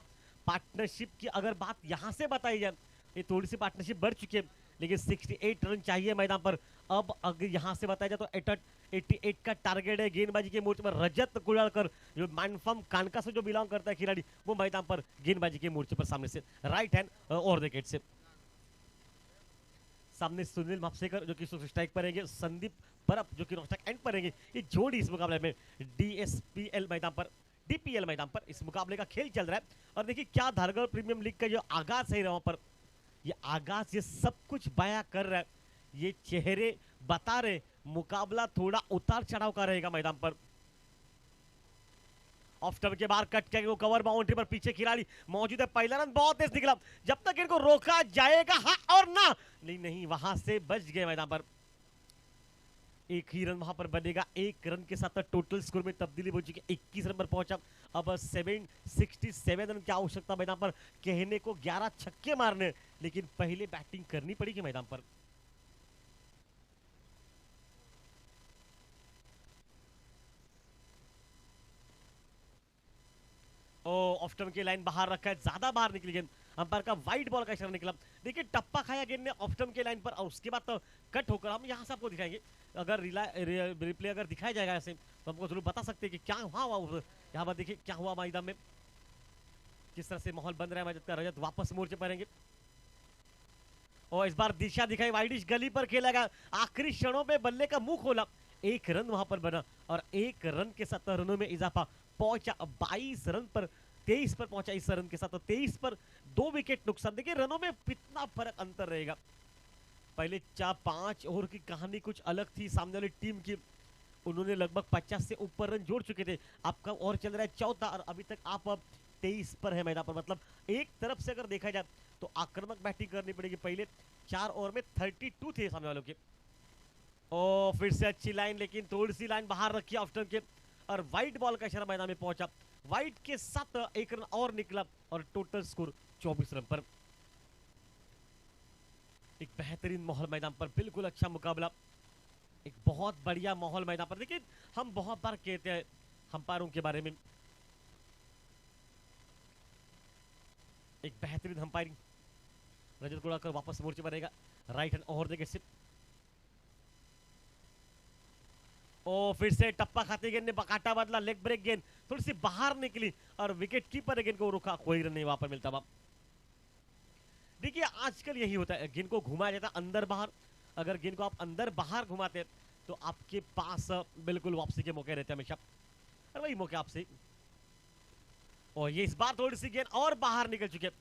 पार्टनरशिप की अगर बात यहां से बताई जाए, ये थोड़ी सी पार्टनरशिप बढ़ चुकी है, लेकिन 68 रन चाहिए मैदान पर। अब अगर यहां से बताया जाए तो 88 का टारगेट है गेंदबाजी के मोर्चे पर। रजत कुड़ालकर जो माइनफॉर्म कानका से जो बिलोंग करता है खिलाड़ी, वो मैदान पर गेंदबाजी के मोर्चे पर सामने से राइट हैंड और विकेट से। सामने सुनील मापसेकर जो कि स्ट्राइक पर रहेंगे, संदीप परब जो कि नॉस्टैक एंड पर रहेंगे। ये जोड़ी इस मुकाबले में डीएसपीएल मैदान पर, डीपीएल मैदान पर इस मुकाबले का खेल चल रहा है। और देखिए क्या धारगढ़ प्रीमियम लीग का जो आगाज है वहां पर, ये आगाज ये सब कुछ बयां कर रहा है। ये चेहरे बता रहे मुकाबला थोड़ा उतार चढ़ाव का रहेगा मैदान पर। ऑफ स्टंप के बाहर कट करके वो कवर बाउंड्री पर पीछे खिलाड़ी मौजूद है। पहला रन बहुत तेज निकला, जब तक इनको रोका जाएगा हाँ और ना, नहीं वहां से बच गए मैदान पर। एक ही रन वहां पर बनेगा, एक रन के साथ टोटल स्कोर में तब्दीली हो चुकी है, 21 रन पर पहुंचा। अब 767 रन की आवश्यकता मैदान पर, कहने को 11 छक्के मारने, लेकिन पहले बैटिंग करनी पड़ेगी मैदान पर। ऑफ स्टंप की लाइन बाहर रखा है, ज्यादा बाहर निकली गेंद, अंपायर का वाइड बॉल का इशारा निकला। देखिए टप्पा खाया गेंद ने ऑफ स्टंप की लाइन पर, और उसके बाद तो कट होकर हम यहां से आपको दिखाएंगे। अगर रिप्ले अगर दिखाया जाएगा ऐसे तो हमको जरूर बता सकते हैं कि क्या हुआ। यहाँ पर देखिए क्या हुआ मैदान में, किस तरह से माहौल बन रहा है। रजत का रजत वापस मोर्चे पर आएंगे और इस बार दिशा दिखाई, वाइडिश गली पर खेला गया, आखिरी क्षणों में बल्ले का मुंह खोला, एक रन वहां पर बना और एक रन के साथ रनों में इजाफा पहुंचा 22 रन पर 23 पर पहुंचा। इस रन के साथ 23 पर 2 विकेट नुकसान। देखिए रनों में कितना फर्क अंतर रहेगा। पहले 4-5 ओवर की कहानी कुछ अलग थी सामने वाली टीम की, उन्होंने लगभग 50 से ऊपर रन जोड़ चुके थे। आपका ओवर चल रहा है 14 और अभी तक आप 23 पर है मैदान पर। मतलब एक तरफ से अगर देखा जाए तो आक्रामक बैटिंग करनी पड़ेगी। पहले 4 ओवर में 32 थे सामने वालों के। और फिर से अच्छी लाइन, लेकिन थोड़ी सी लाइन बाहर रखी ऑफ स्टंप के और वाइट बॉल का इशारा मैदान में पहुंचा। वाइट के साथ एक रन और निकला और टोटल स्कोर 24 रन पर। एक बेहतरीन माहौल मैदान पर, बिल्कुल अच्छा मुकाबला, एक बहुत बढ़िया माहौल मैदान पर। देखिए हम बहुत बार कहते हैं अंपायरों के बारे में, एक बेहतरीन अंपायरिंग। रजत गोड़ाकर वापस मोर्चे पर रहेगा, राइट हैंड ओवर देके सिर्फ, और फिर से टप्पा खाते गेंद ने बकाटा बदला, लेग ब्रेक गेंद थोड़ी सी बाहर निकली और विकेट कीपर गेंद को रुका, कोई रन नहीं वहां पर मिलता। बाप देखिए आजकल यही होता है, गेंद को घुमाया जाता है अंदर बाहर। अगर गेंद को आप अंदर बाहर घुमाते तो आपके पास बिल्कुल वापसी के मौके रहते हैं हमेशा, और वही मौके आपसे। और ये इस बार थोड़ी सी गेंद और बाहर निकल चुके।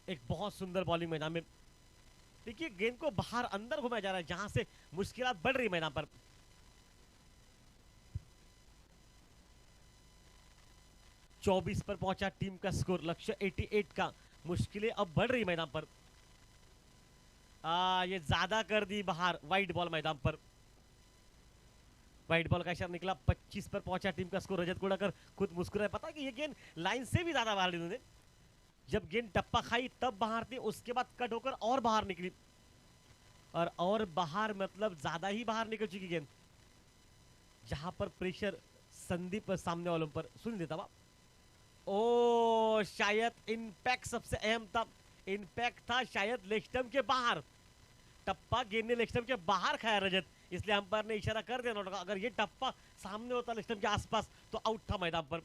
एक बहुत सुंदर बॉलिंग मैदान में। देखिए गेंद को बाहर अंदर घुमाया जा रहा है, जहां से मुश्किलात बढ़ रही मैदान पर। चौबीस पर पहुंचा टीम का स्कोर, लक्ष्य 88 का, मुश्किलें अब बढ़ रही मैदान पर। ये ज्यादा कर दी बाहर, वाइड बॉल मैदान पर, वाइड बॉल का इशारा निकला। 25 पर पहुंचा टीम का स्कोर। रजत गोड़ाकर खुद मुस्कुराए, पता कि ये गेंद लाइन से भी ज्यादा बाहर इन्होंने, जब गेंद टप्पा खाई तब बाहर थी, उसके बाद कट होकर और बाहर निकली, और बाहर मतलब ज्यादा ही बाहर निकल चुकी गेंद, जहां पर प्रेशर संदीप सामने वालों पर सुन देता हुआ। ओ शायद इम्पैक्ट सबसे अहम था, इम्पैक्ट था शायद लेग स्टंप के बाहर। टप्पा गेंद ने लेग स्टंप के बाहर खाया रजत, इसलिए अंपायर ने इशारा कर दिया नॉट। अगर ये टप्पा सामने होता लेग स्टंप के आसपास तो आउट था मैदान पर।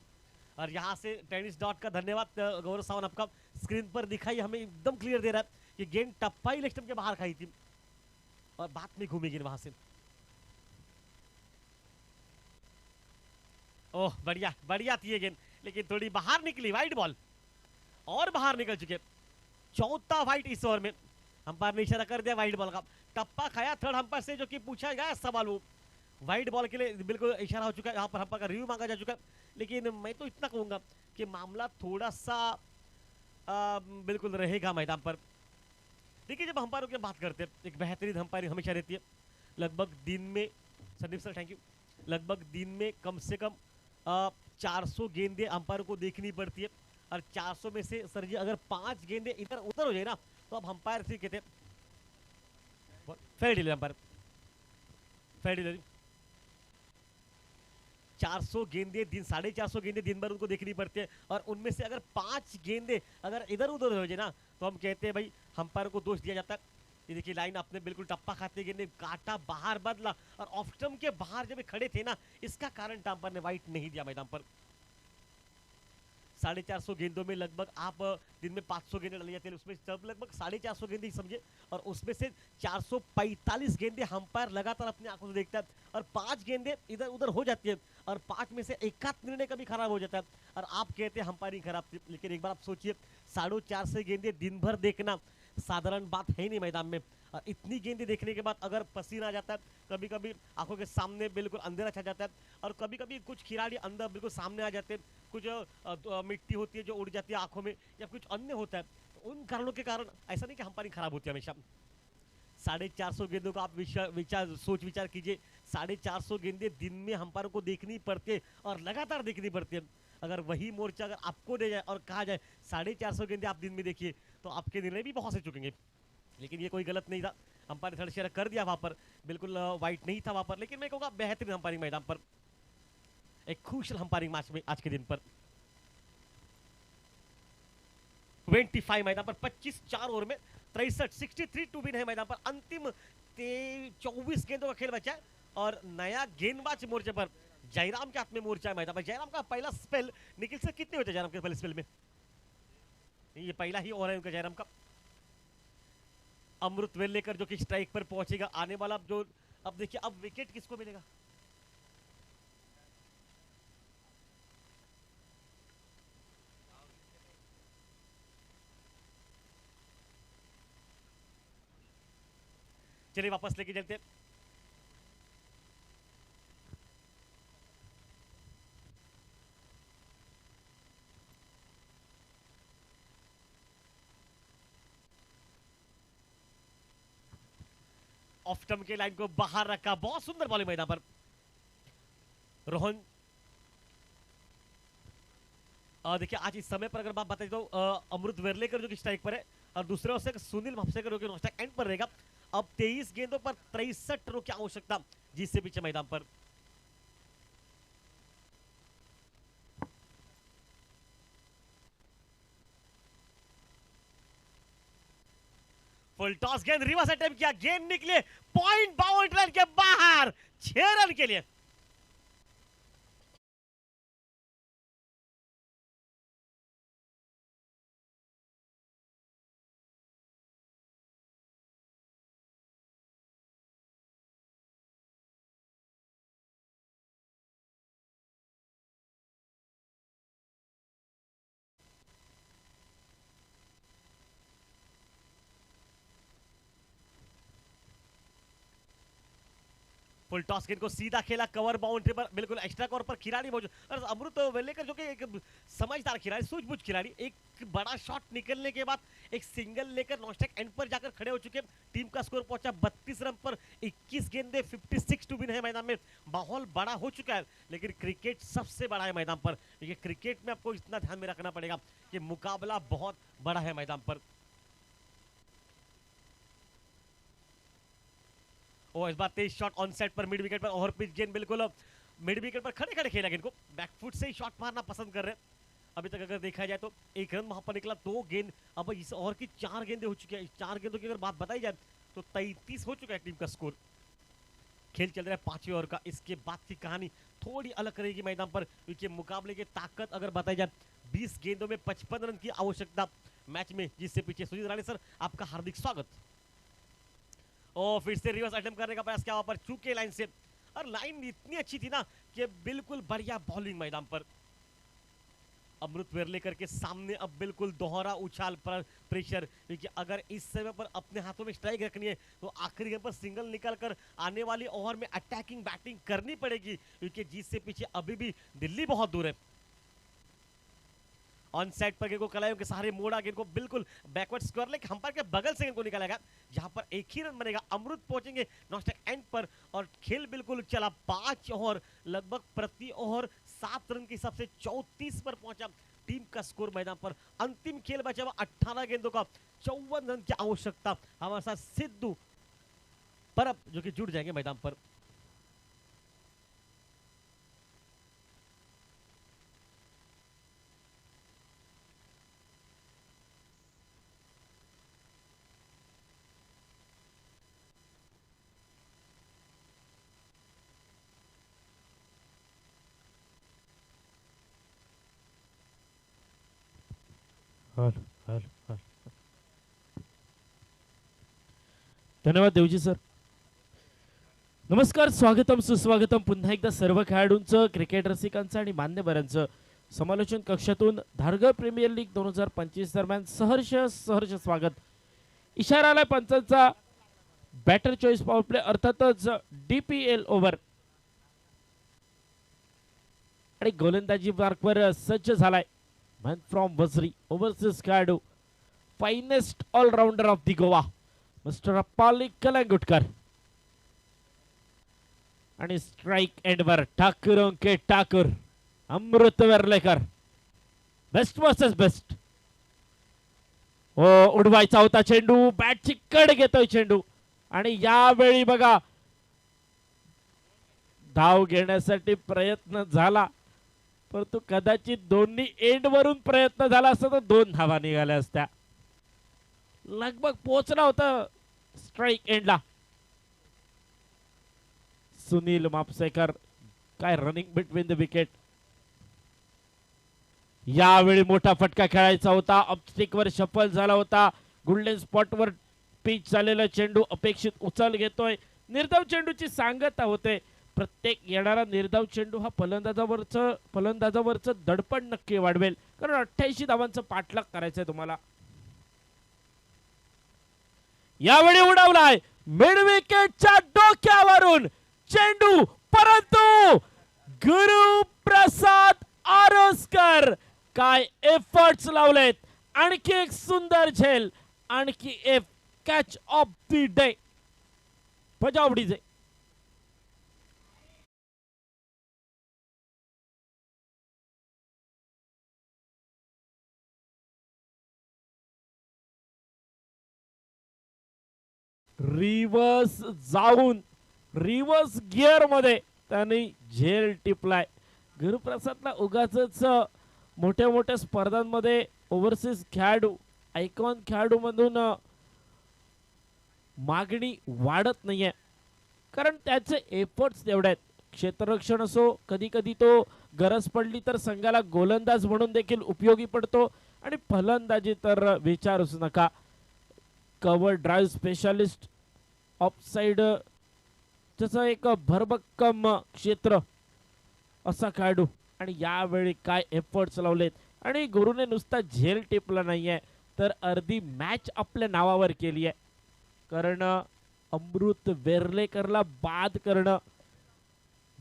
और यहाँ से टेनिस डॉट का धन्यवाद गौरव सावंत, आपका स्क्रीन पर दिखाई हमें एकदम क्लियर दे रहा है कि गेंद टप्पा ही लेग स्टंप के बाहर खाई थी और बाद में घूमी गेंद वहां से। ओह बढ़िया बढ़िया थी ये गेंद, लेकिन थोड़ी बाहर निकली, वाइड बॉल और बाहर निकल चुके। चौथा वाइड इस ओवर में, अंपायर ने इशारा कर दिया वाइड बॉल का। टप्पा खाया थर्ड अंपायर से, जो कि पूछा गया सवाल, वो वाइड बॉल के लिए बिल्कुल इशारा हो चुका है। यहाँ पर अंपायर का रिव्यू मांगा जा चुका है, लेकिन मैं तो इतना कहूंगा कि मामला थोड़ा सा बिल्कुल रहेगा मैदान पर। देखिए जब अंपायरों की बात करते हैं, एक बेहतरीन अंपायरिंग हमेशा रहती है। लगभग दिन में, संदीप सर थैंक यू, लगभग दिन में कम से कम 400 गेंदें अंपायर को देखनी पड़ती है। और 400 में से सर जी अगर 5 गेंदें इधर उधर हो जाए ना, तो अब अंपायर से कहते हैं fair deal, umpire fair deal. 400 गेंदें दिन, 450 गेंदें दिन भर उनको देखनी पड़ती है, और उनमें से अगर 5 गेंदें अगर इधर उधर हो जाए ना, तो हम कहते हैं भाई अंपायर को दोष दिया जाता है। ये देखिए लाइन आपने बिल्कुल टप्पा खाते गेंद ने काटा, बाहर बदला, और ऑफ स्टंप के बाहर जब खड़े थे ना, इसका कारण अंपायर ने वाइट नहीं दिया मैदान पर। 450 गेंदों में लगभग आप दिन में 500 गेंदें डाली जाती है, उसमें सब लगभग 450 गेंदें ही समझे, और उसमें से 445 गेंदें अंपायर लगातार अपनी आंखों से देखता है, और 5 गेंदें इधर उधर हो जाती है, और 5 में से एक आध निर्णय कभी खराब हो जाता है, और आप कहते हैं अंपायरिंग खराब थी। लेकिन एक बार आप सोचिए, 450 गेंदें दिन भर देखना साधारण बात है नहीं मैदान में। और इतनी गेंदें देखने के बाद अगर पसीना आ जाता है, कभी कभी आंखों के सामने बिल्कुल अंधेरा छा जाता है, और कभी कभी कुछ खिलाड़ी अंदर बिल्कुल सामने आ जाते हैं, कुछ मिट्टी होती है जो उड़ जाती है आंखों में, या कुछ अन्य होता है, तो उन कारणों के कारण ऐसा नहीं कि अंपायरिंग खराब होती है हमेशा। 450 गेंदों का आप सोच विचार कीजिए। 450 गेंदे दिन में अंपायर को देखनी पड़ती है और लगातार देखनी पड़ती है। अगर वही मोर्चा अगर आपको दे जाए और कहा जाए 450 गेंदे आप दिन में देखिए, तो आपके निर्णय भी बहुत से चुकेंगे। लेकिन ये कोई गलत नहीं था, अंपायर थर्ड शेयर कर दिया वहां पर, बिल्कुल वाइट नहीं था वहां पर, लेकिन मैं कहूँगा बेहतरीन अंपायरिंग मैदान पर, एक खुशल अंपायरिंग मैच में आज के दिन पर। 25 मैदान पर 25 4 ओवर में 63 टू विन है मैदान पर। अंतिम 24 गेंदों का खेल बचा है और नया गेंदबाज मोर्चे पर जयराम के हाथ में मोर्चा है मैदान पर। जयराम का पहला स्पेल निखिल से कितने होते जयराम के पहले स्पेल में? ये पहला ही ओवर है उनका जयराम का। अमृत वेल्लेकर जो कि स्ट्राइक पर पहुंचेगा आने वाला, जो अब देखिए अब विकेट किसको मिलेगा। चलिए वापस लेके चलते हैं। ऑफ टर्म के लाइन को बाहर रखा, बहुत सुंदर बॉलिंग मैदान पर। रोहन देखिए आज इस समय पर अगर बात बताइए तो अमृत वेर्लेकर जो कि स्ट्राइक पर है और दूसरे ओर से सुनील भापसेकर जो कि नॉस्टैक एंड पर रहेगा। अब 23 गेंदों पर 63 रनों की आवश्यकता जिससे पीछे मैदान पर। फुल टॉस गेंद रिवर्स अटेम्प्ट किया, गेंद निकले पॉइंट बाउंड्री लाइन के बाहर 6 रन के लिए। फुल टॉस गेंद को सीधा खेला कवर बाउंड्री पर, बिल्कुल एक्स्ट्रा कवर पर खिलाड़ी मौजूद। और अमृत वेल्लेकर जो कि एक समझदार खिलाड़ी, सूझबूझ खिलाड़ी, एक बड़ा शॉट निकलने के बाद एक सिंगल लेकर नॉस्टैक एंड पर जाकर खड़े हो चुके। टीम का स्कोर पहुंचा 32 रन पर। 21 गेंदे 56 टू विन है मैदान में। माहौल बड़ा हो चुका है, लेकिन क्रिकेट सबसे बड़ा है मैदान पर। देखिए क्रिकेट में आपको इतना ध्यान में रखना पड़ेगा कि मुकाबला बहुत बड़ा है मैदान पर। और इस बार 23 शॉट ऑन सेट पर मिड विकेट पर, ओवर पिच गेंद बिल्कुल मिड विकेट पर खड़े खड़े खेला गेंद को, बैकफुट से ही शॉट मारना पसंद कर रहे हैं। अभी तक अगर देखा जाए तो 1 रन वहां पर निकला, 2 गेंद। अब इस ओवर की 4 गेंदें हो चुकी है। 4 गेंदों की अगर बात बताई जाए तो 33 हो चुका है टीम का स्कोर। खेल चल रहा है 5वें ओवर का। इसके बाद की कहानी थोड़ी अलग रहेगी मैदान पर, क्योंकि मुकाबले की ताकत अगर बताई जाए 20 गेंदों में 55 रन की आवश्यकता मैच में, जिससे पीछे सुजीत राणे सर आपका हार्दिक स्वागत। और फिर से रिवर्स अटेम्प्ट करने का प्रयास किया वहां पर, चूके लाइन से, और लाइन इतनी अच्छी थी ना कि बिल्कुल बढ़िया बॉलिंग मैदान पर। अमृत वेर्लेकर के सामने अब बिल्कुल दोहरा उछाल पर प्रेशर, क्योंकि अगर इस समय पर अपने हाथों में स्ट्राइक रखनी है तो आखिरी गेंद पर सिंगल निकलकर आने वाली ओवर में अटैकिंग बैटिंग करनी पड़ेगी, क्योंकि जीत से पीछे अभी भी दिल्ली बहुत दूर है। ऑन साइड पर गेंद को कलाइयों के सहारे मोड़ा, गेंद को बिल्कुल बैकवर्ड स्क्वायर लेग अंपायर के बगल से गेंद को निकाला गया, जहां पर एक ही रन बनेगा। अमृत पहुंचेंगे नॉस्टैक एंड पर और खेल बिल्कुल चला 5 ओवर, लगभग प्रति ओवर 7 रन के हिसाब से 34 पर पहुंचा टीम का स्कोर मैदान पर। अंतिम खेल बचा हुआ 18 गेंदों का, 54 रन की आवश्यकता। हमारे साथ सिद्धू परब जो कि जुड़ जाएंगे मैदान पर। धन्यवाद देवजी सर. नमस्कार, स्वागतम सुस्वागतम पुन्हा एकदा सर्व खेळाडूंचं, क्रिकेट रसिकांचं आणि मान्यवरांचं समालोचन कक्षातून धारगळ प्रीमियर लीग 2025 दरम्यान सहर्ष स्वागत. इशारा आलाय पंचांचा, बॅटर चॉईस पॉवर प्ले अर्थातच DPL ओव्हर आणि गोलंदाजी मार्कवर सज्ज झालाय मॅन फ्रॉम वझरी ओव्हरसीज खेळाडू finest allrounder of the Goa Mister Appali Kalangutkar आणि स्ट्राइक एंडवर Thakur Anke Thakur Amrut Verlekar best versus best हो उडवायचा होता चेंडू बॅटची कड घेतोय चेंडू आणि यावेळी बघा धाव घेण्यासाठी प्रयत्न झाला परंतु कदाचित दोन्ही एंड वरून प्रयत्न झाला असता तर 2 धावा निघाल्या असत्या लगभग पोहोचला होता स्ट्राइक एंडला सुनील मापसेकर काय रनिंग बिटवीन द विकेट यावेळी मोठा फटका खेळायचा होता ऑब्स्टिक वर शफल झाला होता गोल्डन स्पॉट वर पिच झालेला चेंडू अपेक्षित उचल घेतोय निर्धाव चेंडूची सांगता होते प्रत्येक येणारा निर्धाव चेंडू हा फलंदाजावरचं दडपण नक्की वाढवेल कारण 88 धावांचं पाठलाग करायचंय तुम्हाला यावेळी उडवलाय मिड विकेटच्या डोक्यावरून चेंडू परंतु गुरुप्रसाद आरोस्कर काय एफर्ट्स लावलेत आणखी एक सुंदर झेल आणखी एक कॅच ऑफ द डे बजावडीचे रिव्हर्स जाऊन रिव्हर्स गिअर मध्ये त्यांनी झेल टिपलाय गुरुप्रसादला उगाच मोठ्या मोठ्या स्पर्धांमध्ये ओव्हरसीज खेळाडू आयकॉन खेळाडू मधून मागणी वाढत नाहीये कारण त्याचे एफर्ट्स तेवढे आहेत क्षेत्ररक्षण असो कधी कधी तो गरज पडली तर संघाला गोलंदाज म्हणून देखील उपयोगी पडतो आणि फलंदाजी तर विचारूच नका कव्हर ड्राईव्ह स्पेशालिस्ट ऑफसाइड त्याचा एक भरभक्कम क्षेत्र असा खेळाडू आणि यावेळी काय एफर्ट्स लावलेत आणि गुरुने नुसता झेल टिपला नाहीये तर अर्धी मॅच आपल्या नावावर केली आहे कारण अमृत वेर्लेकरला बाद करणं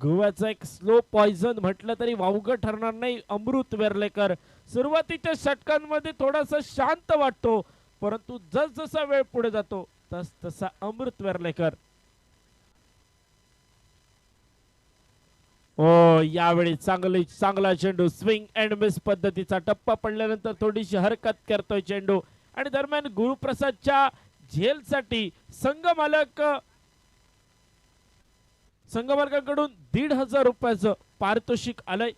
गोव्याचा एक स्लो पॉइझन म्हटलं तरी वावगं ठरणार नाही अमृत वेर्लेकर सुरुवातीच्या षटकांमध्ये थोडासा शांत वाटतो परंतु जसजसा वेळ पुढे जातो तस तसा अमृत वेर्लेकर ओ यावेळी चांगला चेंडू स्विंग अँड मिस पद्धतीचा टप्पा पडल्यानंतर थोडीशी हरकत करतोय चेंडू आणि दरम्यान गुरुप्रसादच्या झेलसाठी संघमालकांकडून 1,500 रुपयाचं पारितोषिक आलंय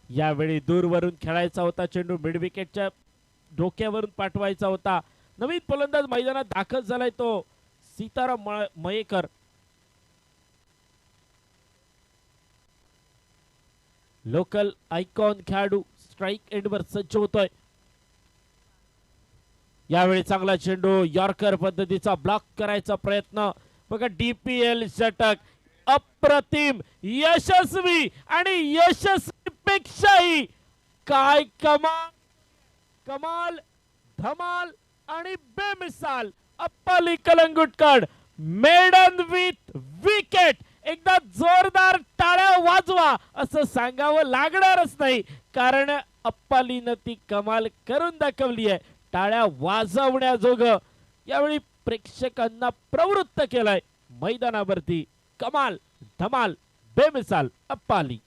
यावेळी दूरवरून खेळायचा होता चेंडू मिड विकेटच्या डोक्यावरून पाठवायचा होता नवीन फलंदाज मैदानात दाखल झालाय तो सीताराम मयेकर लोकल आयकॉन खेळाडू स्ट्राइक एंडवर सज्ज होतोय यावेळी चांगला चेंडू यॉर्कर पद्धतीचा ब्लॉक करायचा प्रयत्न बघा DPL षटक अप्रतिम यशस्वी आणि यशस्वीपेक्षाही काय कमाल धमाल आणि बेमिसाल अप्पाली कलंगुटकर मेडन विथ विकेट एकदा जोरदार टाळ्या वाजवा असं सांगावं लागणारच नाही कारण अप्पालीनं ती कमाल करून दाखवली आहे टाळ्या वाजवण्याजोग यावेळी प्रेक्षकांना प्रवृत्त केलाय मैदानावरती कमाल धमाल बेमिसाल अप्पाली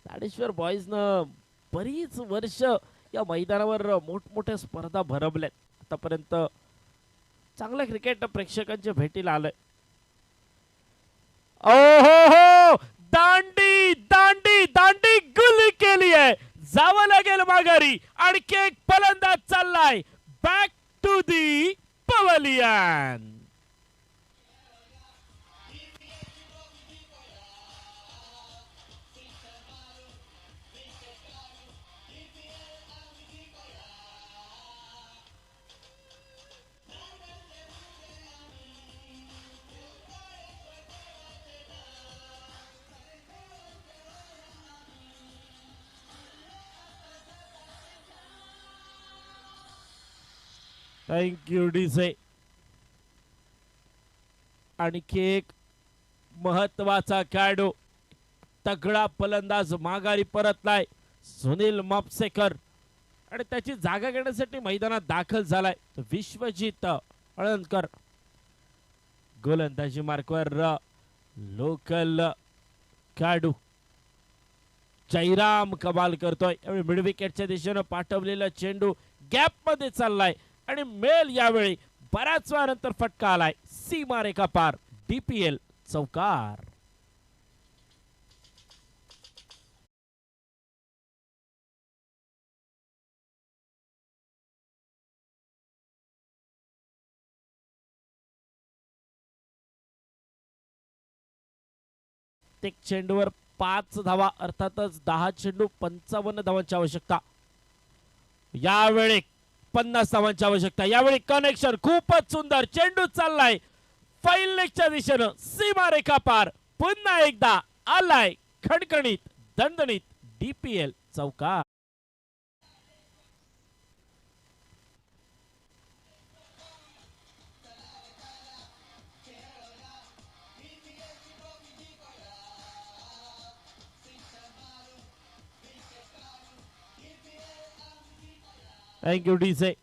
ताडेश्वर बॉईज न बरीच वर्ष या मैदानावर मोठमोठ्या स्पर्धा भरवल्यात आतापर्यंत चांगलं क्रिकेट प्रेक्षकांच्या भेटीला आलंय ओहो दांडी दांडी दांडी गुल केली आहे जावं लागेल माघारी आणखी एक फलंदाज चाललाय back to the pavilion. Thank you DJ. आणखी एक महत्वाचा खेळाडू, तगडा फलंदाज माघारी परतलाय सुनील मापसेकर आणि त्याची जागा घेण्यासाठी मैदानात दाखल झालाय विश्वजित अळणकर. गोलंदाजी मार्कवर लोकल खेळाडू जयराम कमाल करतोय. यावेळी मिड विकेटच्या दिशेनं पाठवलेला चेंडू गॅप मध्ये चाललाय आणि मेल यावेळी बऱ्याच वेळानंतर फटका आलाय सीमारेखा पार. DPL चौकार. प्रत्येक चेंडूवर 5 धावा, अर्थातच 10 चेंडू 55 धावांची आवश्यकता. यावेळी 50 धावांची आवश्यकता. यावेळी कनेक्शन खूपच सुंदर. चेंडू चाललाय फाईल लेगच्या दिशेनं सीमारेखा पार. पुन्हा एकदा आलाय खणखणीत दणदणीत DPL चौकार. Thank you DJ.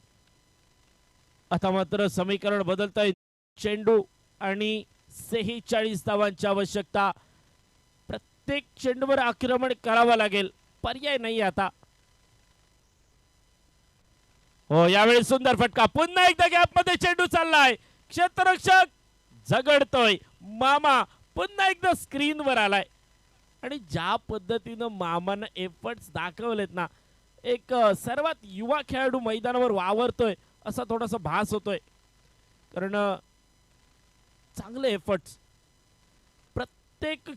आता मात्र समीकरण बदलतंय. चेंडू आणि 46 धावांची आवश्यकता. प्रत्येक चेंडूवर आक्रमण करावं लागेल, पर्याय नाही आता. हो, यावेळी सुंदर फटका. पुन्हा एकदा गॅप मध्ये चेंडू चाललाय. क्षेत्ररक्षक झगडतोय. मामा पुन्हा एकदा स्क्रीनवर आलाय आणि ज्या पद्धतीनं मामानं एफर्ट्स दाखवलेत ना, एक सर्वात युवा खेळाडू मैदानावर वावरतोय असा थोडासा भास होतोय. कारण चांगले एफर्ट्स. प्रत्येक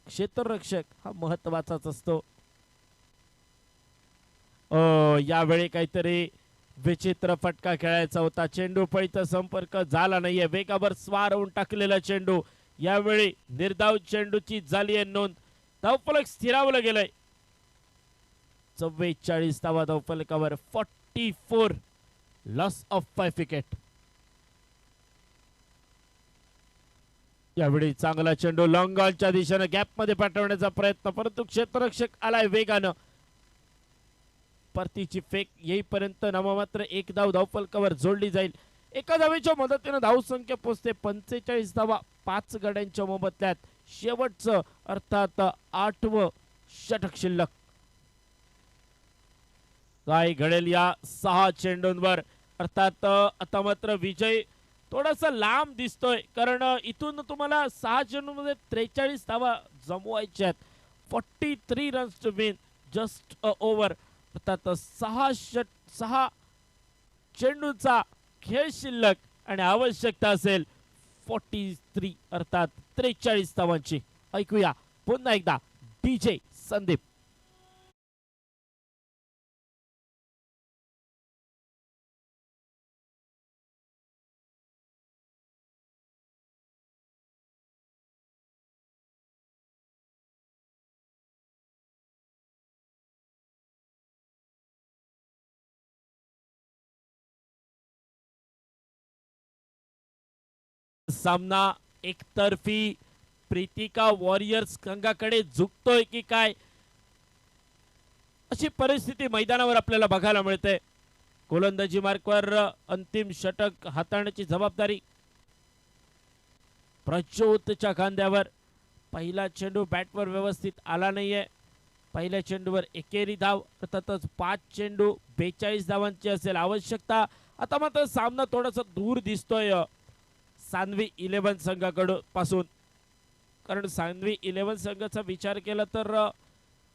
क्षेत्ररक्षक हा महत्वाचाच असतो. यावेळी काहीतरी विचित्र फटका खेळायचा होता. चेंडू पळीचा संपर्क झाला नाहीये. वेगावर स्वार होऊन टाकलेला चेंडू. यावेळी निर्धाव चेंडूची झाली आहे नोंद. धावफलक स्थिरावलं गेलंय. 44 धावा धावफलकावर. 44 लॉस ऑफ 5 विकेट. यावेळी चांगला चेंडू लॉंग ऑनच्या दिशेनं गॅप मध्ये पाठवण्याचा प्रयत्न, परंतु क्षेत्ररक्षक आलाय वेगानं. परतीची फेक येईपर्यंत नाममात्र 1 धाव धावफलकावर जोडली जाईल. एका धावेच्या मदतीनं धावसंख्या पोहोचते 45 धावा 5 गड्यांच्या मोबदल्यात. शेवटचं अर्थात 8वं षटक शिल्लक. काय घडेल या 6 चेंडूंवर. अर्थात आता मात्र विजय थोडासा लांब दिसतोय, कारण इथून तुम्हाला 6 चेंडूंमध्ये 43 धावा जमवायच्या आहेत. 43 runs to win just a over. अर्थात 6 चेंडूचा खेळ शिल्लक आणि आवश्यकता असेल 43 अर्थात 43 धावांची. ऐकूया पुन्हा एकदा डीजे संदीप. सामना एकतर्फी प्रीतिका वॉरियर्स संघाकडे झुकतोय की काय, अशी परिस्थिती मैदानावर आपल्याला बघायला मिळते. गोलंदाजी मार्कवर अंतिम षटक हाताळण्याची जबाबदारी प्रज्योतच्या खांद्यावर. पहिला चेंडू बॅटवर व्यवस्थित आला नाहीये. पहिल्या चेंडूवर एकेरी धाव, अर्थातच 5 चेंडू 42 धावांची असेल आवश्यकता. आता मात्र सामना थोडासा दूर दिसतोय सान्वी 11 संघाकडून पासून, कारण सान्वी 11 संघाचा विचार केला तर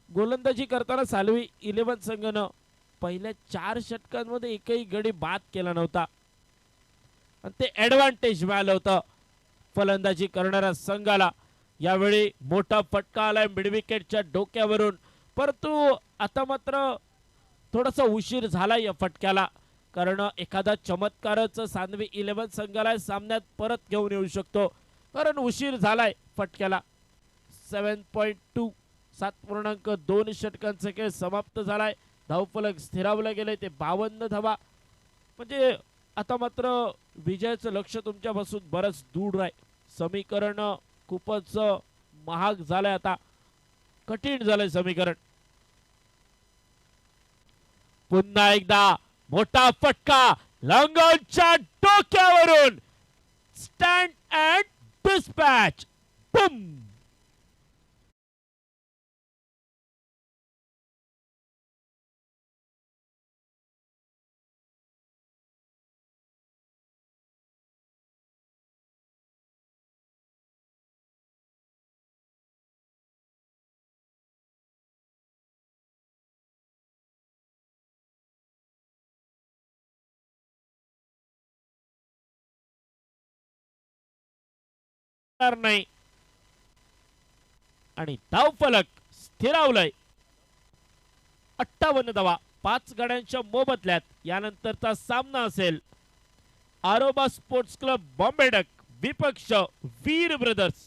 गोलंदाजी करताना सान्वी 11 संघानं पहिल्या 4 षटकांमध्ये एकही गडी बाद केला नव्हता आणि ते ऍडव्हान्टेज मिळालं होतं फलंदाजी करणाऱ्या संघाला. यावेळी मोठा फटका आलाय मिडविकेटच्या डोक्यावरून, परंतु आता मात्र थोडासा उशीर झाला या फटक्याला, कारण एखादा चमत्कारच सानवी 11 संघाला सामन्यात परत घेऊन येऊ शकतो, कारण उशीर झालाय फटक्याला. 7.2 7.2 षटकांचा खेळ समाप्त झालाय. धावफलक स्थिरावलं गेलंय ते 52 धावा. म्हणजे आता मात्र विजयाचं लक्ष तुमच्यापासून बरंच दूर आहे. समीकरण खूपच महाग झालंय, आता कठीण झालंय समीकरण. पुन्हा एकदा मोठा फटका लॉंगॉनच्या डोक्यावरून. Stand and dispatch. बूम. नाही आणि धावफलक स्थिरावलंय. 58 धावा 5 गड्यांच्या मोबदल्यात यानंतरचा सामना असेल आरोबा स्पोर्ट्स क्लब बॉम्बे डक विपक्ष वीर ब्रदर्स.